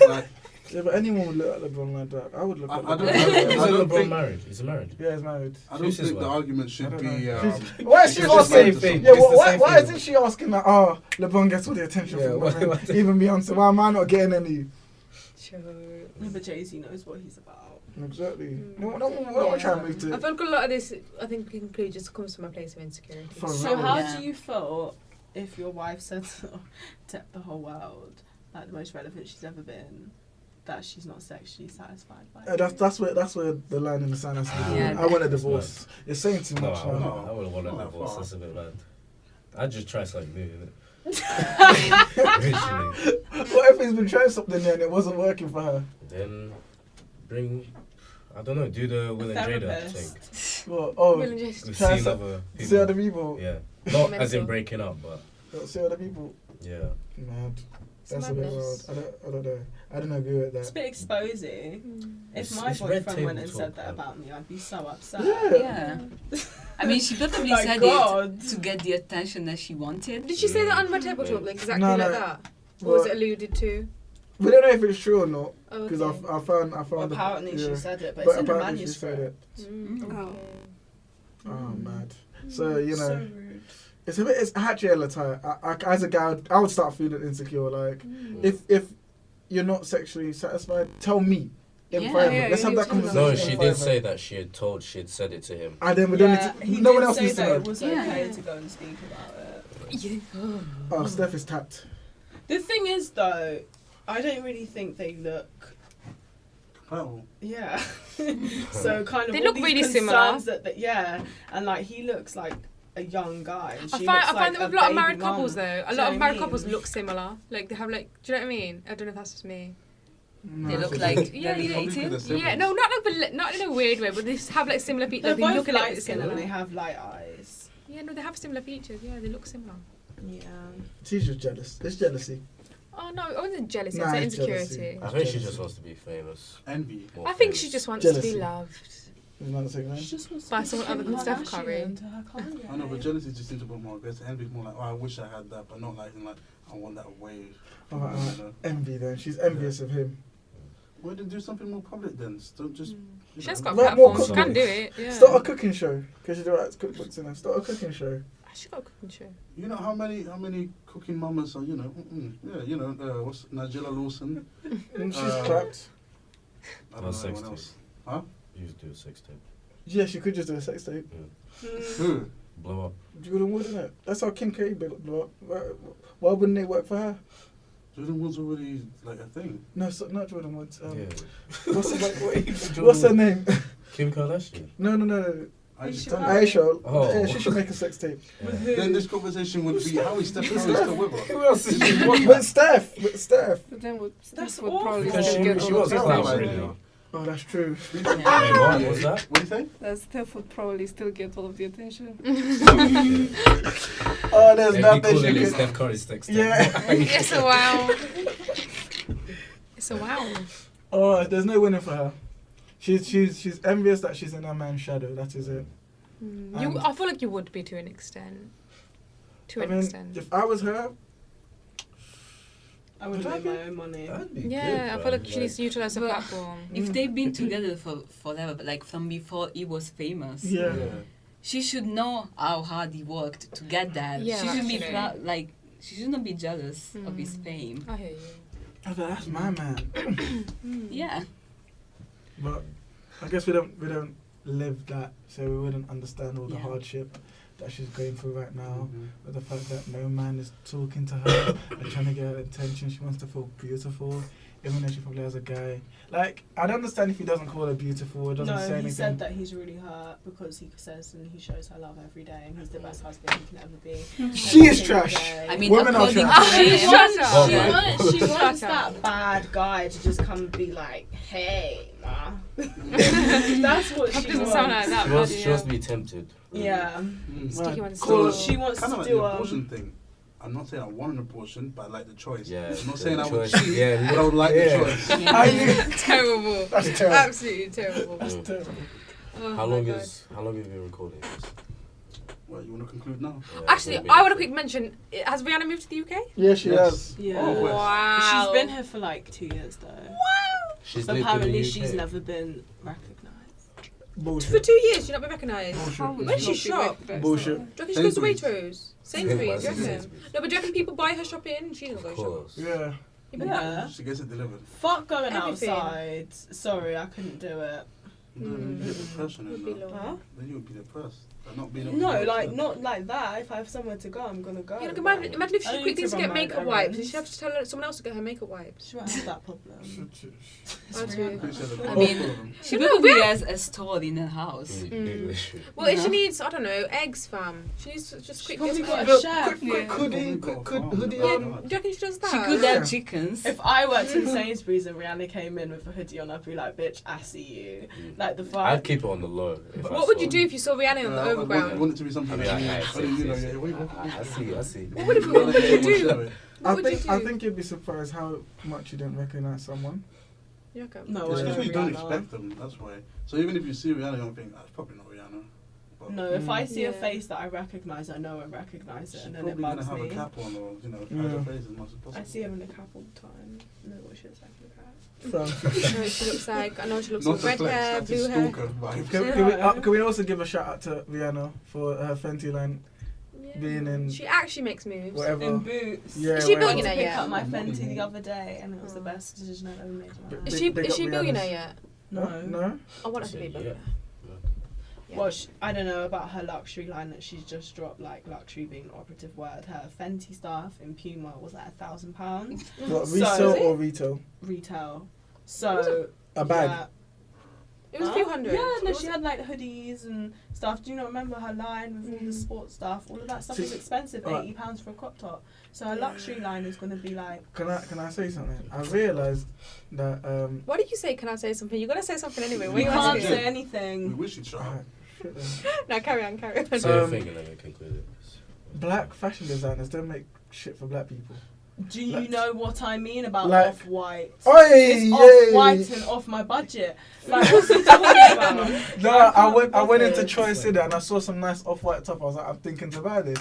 Like, Yeah, but anyone would look at LeBron like that. I would look I at don't- LeBron. I Isn't don't LeBron think- married? Is he married? Yeah, he's married. I don't Who's his think the wife? argument I should don't be. know. It's Why is she just asking? the same thing. Yeah, It's the why same why thing. isn't she asking that? Oh, LeBron gets all the attention Yeah, from why- women. why- Even Beyonce. Why am I not getting any? Sure. Yeah, but Jay-Z knows what he's about. Exactly. Mm. No, we're trying to move to. I feel like a lot of this, I think, we can conclude just comes from a place of insecurity. For So real. how Yeah. do you feel if your wife said to the whole world, like the most relevant she's ever been, that she's not sexually satisfied by you? That's where the line in the sand has to be. Yeah. I want a divorce. You're saying too No, much I wouldn't, now. I wouldn't want a No, divorce. far. That's a bit bad. I'd just try something new, innit? Literally. What if he's been trying something there and it wasn't working for her? Then bring, I don't know, do the Will and Jada thing. Therapist. Well, oh, Will and Jada. We've try seen some- other people. see other people. Yeah. Not as in Mental. breaking up, but See other people. yeah. Mad. It's That's a bit madness. wild. I don't know. I don't agree with It's a that. bit exposing. Mm. If It's- my it's red boyfriend table went and talk, said that man. about me, I'd be so upset. Yeah. Yeah. I mean, she probably My said God. it to get the attention that she wanted. Did she say that on my table talk, like exactly No, like no. that? Or was Well, it alluded to? we don't know if it's true or not Oh, because okay. I found Apparently yeah. she said it, but it's in the apparently she said manuscript. it. Mm, Oh. okay. Oh, mad. So you know, So rude. it's actually a little. As a guy, I would start feeling insecure. Like Mm. if you're not sexually satisfied, tell me in Yeah, private. yeah, Let's have you that tell them. conversation. No, in she private. did say that she had said it to him. And then we don't Yeah, need to. he No did one else say needs to that know. it was Yeah. okay to go and speak about it. Oh, Steph is tapped. The thing is, though, I don't really think they look. compatible. Yeah. So kind of They all look these really concerns similar. That yeah, and like he looks like a young guy. And I she find looks that like with a lot of baby married mum. couples though, Do a you lot know of what married I couples mean? look similar. Like they have like, do you know what I mean? I don't know if that's just me. No, They it's look okay. like Yeah, yeah. related. Yeah, no, not in a weird way, but they just have like similar features. They're They both look a little light bit skinned and similar. they have light eyes. Yeah, no, they have similar features. Yeah, they look similar. Yeah. She's just jealous. It's jealousy. Oh no, I wasn't jealousy. Nah, I said it's insecurity. jealousy. I think she Jealousy. just wants to be famous. Envy. more I think famous. she just wants to Jealousy. be loved. Isn't that the same She thing? just wants to By be someone other Kim than Steph Kardashian Curry. to her Kanye. I know, but jealousy just seems to be more aggressive. Envy is more like, oh, I wish I had that, but not like, I want that wave. Oh, You know? envy then. She's envious of him. Well, then do something more public then. Don't just. you She has know. got a Like more platform. She cooking. can do it. Yeah. Start a cooking show. Because she writes cookbooks in there. Start a cooking show. She got a cooking show. You know how many cooking mamas are, what's Nigella Lawson? And she's Uh, clapped. I don't know sex anyone tape. else. Huh? You just do a sex tape. Yeah, she could just do a sex tape. Who? Blow up. Jordan Wood, isn't it? That's how Kim K blew up. Why wouldn't it work for her? Jordan Wood's already like a thing. No, not Jordan Wood. Yeah. What's her, Jordan what's her Wood. name? Kim Kardashian. No. Aisha Ayesha. Oh. Yeah, she should make a sex tape. Then this conversation would be how is Steph Curry still with her? Who else is she? With Steph. But then That's Steph would awful. probably Because still she get all was of his the wife attention. already. Oh, that's true. Wait, what was that? What do you say? That Steph would probably still get all of the attention. Oh, there's They'd be nothing calling she it could. Steph Curry's sex tape. Yeah. It's a wow. It's a wow. Oh, there's no winning for her. She's envious that she's in her man's shadow. That is it. And- I feel like you would be to an extent. To I an mean, extent. if I was her, I would have made my own money. That'd be Yeah, good, I feel like man. she needs to utilize the But- platform. If they've been together for forever, but like from before he was famous, yeah. she should know how hard he worked to get that. Yeah, she should be actually. proud. Like she should not be jealous of his Mm. fame. I hear you. I thought, that's my man. Yeah. But I guess we don't live that, so we wouldn't understand all the Yeah. hardship that she's going through right now. Mhm. With the fact that no man is talking to her and trying to get her attention. She wants to feel beautiful even though she probably has a guy. Like, I'd understand if he doesn't call her beautiful or doesn't say No, anything. he said that he's really hurt because he says and he shows her love every day and he's the best husband he can ever be. She is trash. I mean, Women are according trash. to She him, wants Shut up. that bad guy to just come and be like, hey, nah. That's what That she doesn't wants. sound like that. She wants bloody to be tempted. Yeah. Sticky ones. So She wants kind of to like do the abortion thing. I'm not saying I want an abortion, but I like the choice. Yeah. I'm not saying the I would choice. cheat, Yeah. but I would like Yeah. the choice. Are you? Terrible. That's terrible. Absolutely terrible. That's terrible. Oh How my long God. have you been recording this? Well, you want to conclude now? Yeah, Actually, maybe. I want to quick mention. Has Rihanna moved to the UK? Yeah, she has. Yeah. Oh, well. Wow. She's been here for like 2 years though. She's But lived in apparently the UK. she's never been recognised. For Bullshit. 2 years, she's not been recognised. Bullshit. Where's she shop? Do Bullshit. you reckon she goes to Sainsbury's. Waitrose? Sainsbury's, do you reckon? Sainsbury's. No, but do you reckon people buy her shopping? She doesn't go Of shop. course. Yeah. Yeah. She gets it delivered. Fuck going Everything. outside. Sorry, I couldn't do it. No, then you get depression Would and be that. low. Huh? Then you would be depressed. Like not being able to No, go like outside. not like that. If I have somewhere to go, I'm gonna go. Yeah, like but imagine if I she need quickly to needs to run get my makeup wipes. errands. She'd have to tell someone else to get her makeup wipes. She won't have that problem. That's weird. Pretty sure that I both mean, of them. she No, probably we- has a store in her house. English. Well, if Yeah. she needs, I don't know, eggs, fam. She needs to just She quickly. probably get got some a eggs. chef. Quick hoodie, quick hoodie Yeah, on. do you reckon she does that? She could Yeah. have chickens. If I worked in Sainsbury's and Rihanna came in with a hoodie on, I'd be like, bitch, I see you. Like the I'd vibe. keep it on the low. If I What would saw you do if you saw Rihanna on the I overground? want it to be something. I mean, that I see. I See. What would you do? I What would you think I do? think you'd be surprised how much you don't recognize someone. You reckon? No, It's I because know we don't Rihanna. expect them. That's why. So even if you see Rihanna, you don't think that's probably not Rihanna. But No, if I see a Yeah. face that I recognise, I know I recognise it, she's and then it probably gonna bugs have me. a cap on or hide Yeah. her face as much as possible. I see her in a cap all the time. I know what she looks like in a cap. So, No, she looks like. I know she looks Not like the red flex, hair, that's blue a hair. stalker vibe. can we also give a shout out to Rihanna for her Fenty line Yeah. being in She actually makes moves. whatever. In Boots. Yeah, Is she a whatever. I billionaire picked yet? up my Fenty the other day, and it was the best decision I've ever made in my Big- life. Is she big is she a up billionaire Rihanna's. yet? No, no. I want her to be a Yeah. billionaire. Yeah. Well, I don't know about her luxury line that she's just dropped, like luxury being an operative word. Her Fenty stuff in Puma was like £1,000 What, So- resale Is it? or retail? retail. So A bag. yeah. It was a few hundred. Yeah, no, It she was- had like hoodies and stuff. Do you not remember her line with all the sports stuff? All of that stuff See- is expensive, Alright. £80 for a crop top. So her luxury line is going to be like, Can I say something? I realised that Why did you say? Can I say something? You gotta say something anyway. What are you you can't asking? say We anything. wish you'd shut up. shit, then. No, carry on, carry on. Say your Um, thing and then we conclude it. Black fashion designers don't make shit for black people. Do you know what I mean about Like- off-white? Oi, It's off-white and off my budget. Like, what's he talking about? No, I went bothered. into Troy City and I saw some nice off-white top. I was like, I'm thinking to buy this.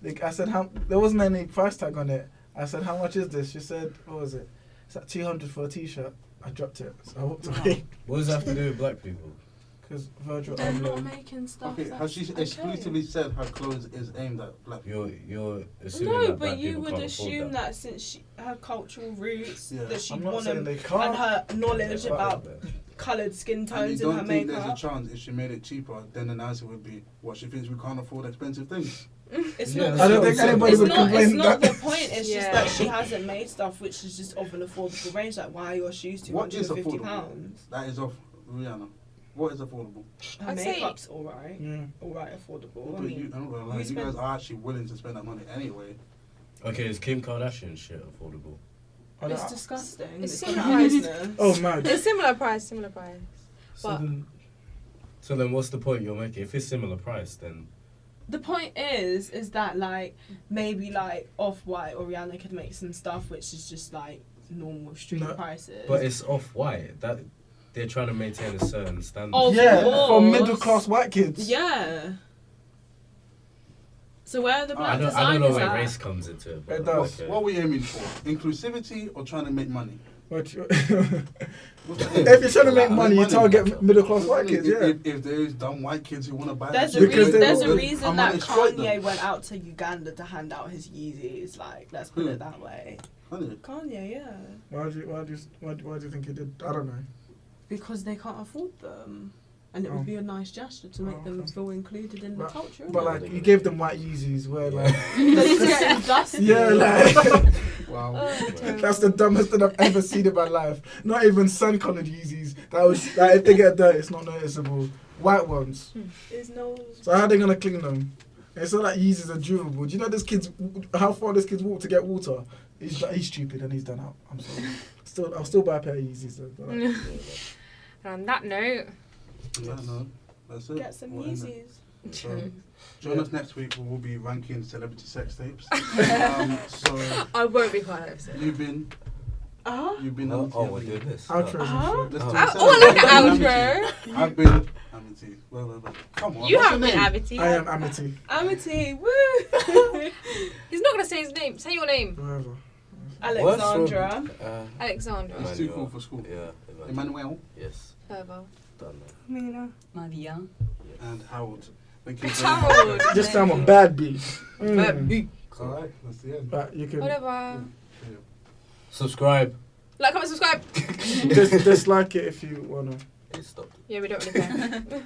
Like, I said, how? There wasn't any price tag on it. I said, how much is this? She said, what was it? It's like 200 for a t-shirt. I dropped it, so I walked away. What does that have to do with black people? Because Virgil They're not Abloh. making stuff. Okay, has she that's exclusively said her clothes is aimed at black people? You're assuming No, that black but you people would can't afford assume that since her cultural roots, Yeah. that she'd I'm not want saying to, they and can't. her knowledge Yeah, about but- coloured skin And you tones in her don't think there's a makeup. chance if she made it cheaper, then the answer would be, what, she thinks we can't afford expensive things? It's Yeah, not. I don't think So- anybody It's would not. complain It's not that. the point. It's just Yeah. that she hasn't made stuff which is just of an affordable range. Like, why are your shoes What is £250? affordable? That is off Rihanna. What is affordable? Her I'd say- makeup's alright. Yeah. Alright, affordable. I But mean, you, I'm not gonna lie, you you spend- guys are actually willing to spend that money anyway. Okay, is Kim Kardashian shit affordable? I don't- it's disgusting. It's It's similar not price. business. Oh, mad. It's similar price. But- So then what's the point you're making? If it's similar price, then The point is that like maybe like Off-White or Rihanna could make some stuff which is just like normal street No. prices. but it's off-white. That they're trying to maintain a certain standard. Of Yeah, for course. middle class white kids. Yeah. So where are the black I don't designers know where at? race comes into it. But It does. okay. What are we aiming for? Inclusivity or trying to make money? But you- What's the aim? if you're trying to make Like, money, you money. target middle class white kids, If- yeah. If there is dumb white kids who want to buy There's that a, shit, Because reason, they there's a will- reason I'm that gonna exploit Kanye them. went out to Uganda to hand out his Yeezys. Like, let's put Who? it that way. Honey, Kanye, yeah. Why do you think he did? I don't know. Because they can't afford them. And it Oh. would be a nice gesture to make them okay. feel included in the But- culture. But innit? like, you gave them white Yeezys where like, They're just getting dusty. yeah, like, Wow. That's the dumbest thing I've ever seen in my life. Not even sun-colored Yeezys. That if they get dirt, it's not noticeable. White ones. His nose. So how are they gonna clean them? It's not like Yeezys are durable. Do you know how far this kid's walked to get water? He's stupid and he's done out. I'm sorry. I'll still buy a pair of Yeezys though. And on that note, That's it. Get some We'll end it. Yeezys. So, join us next week where we'll be ranking celebrity sex tapes. So I won't be quiet episode. you've been we're doing this. Outro. Let's do Oh, look at outro. I've been Amity. Well, come on. You what's have your been name? Amity. I am Amity. Amity, woo! He's not gonna say his name. Say your name. Whoever. Alexandra. Alexandra. It's too cool for school. Yeah. Emmanuel Yes. Further. Done that. Mina. Maria. and Harold. Thank you It's very much. Harold. Just I'm a bad B. Alright, that's the end. But you can Whatever. Subscribe. Like, comment, subscribe. dislike it if you wanna. It stopped. Yeah, we don't really care.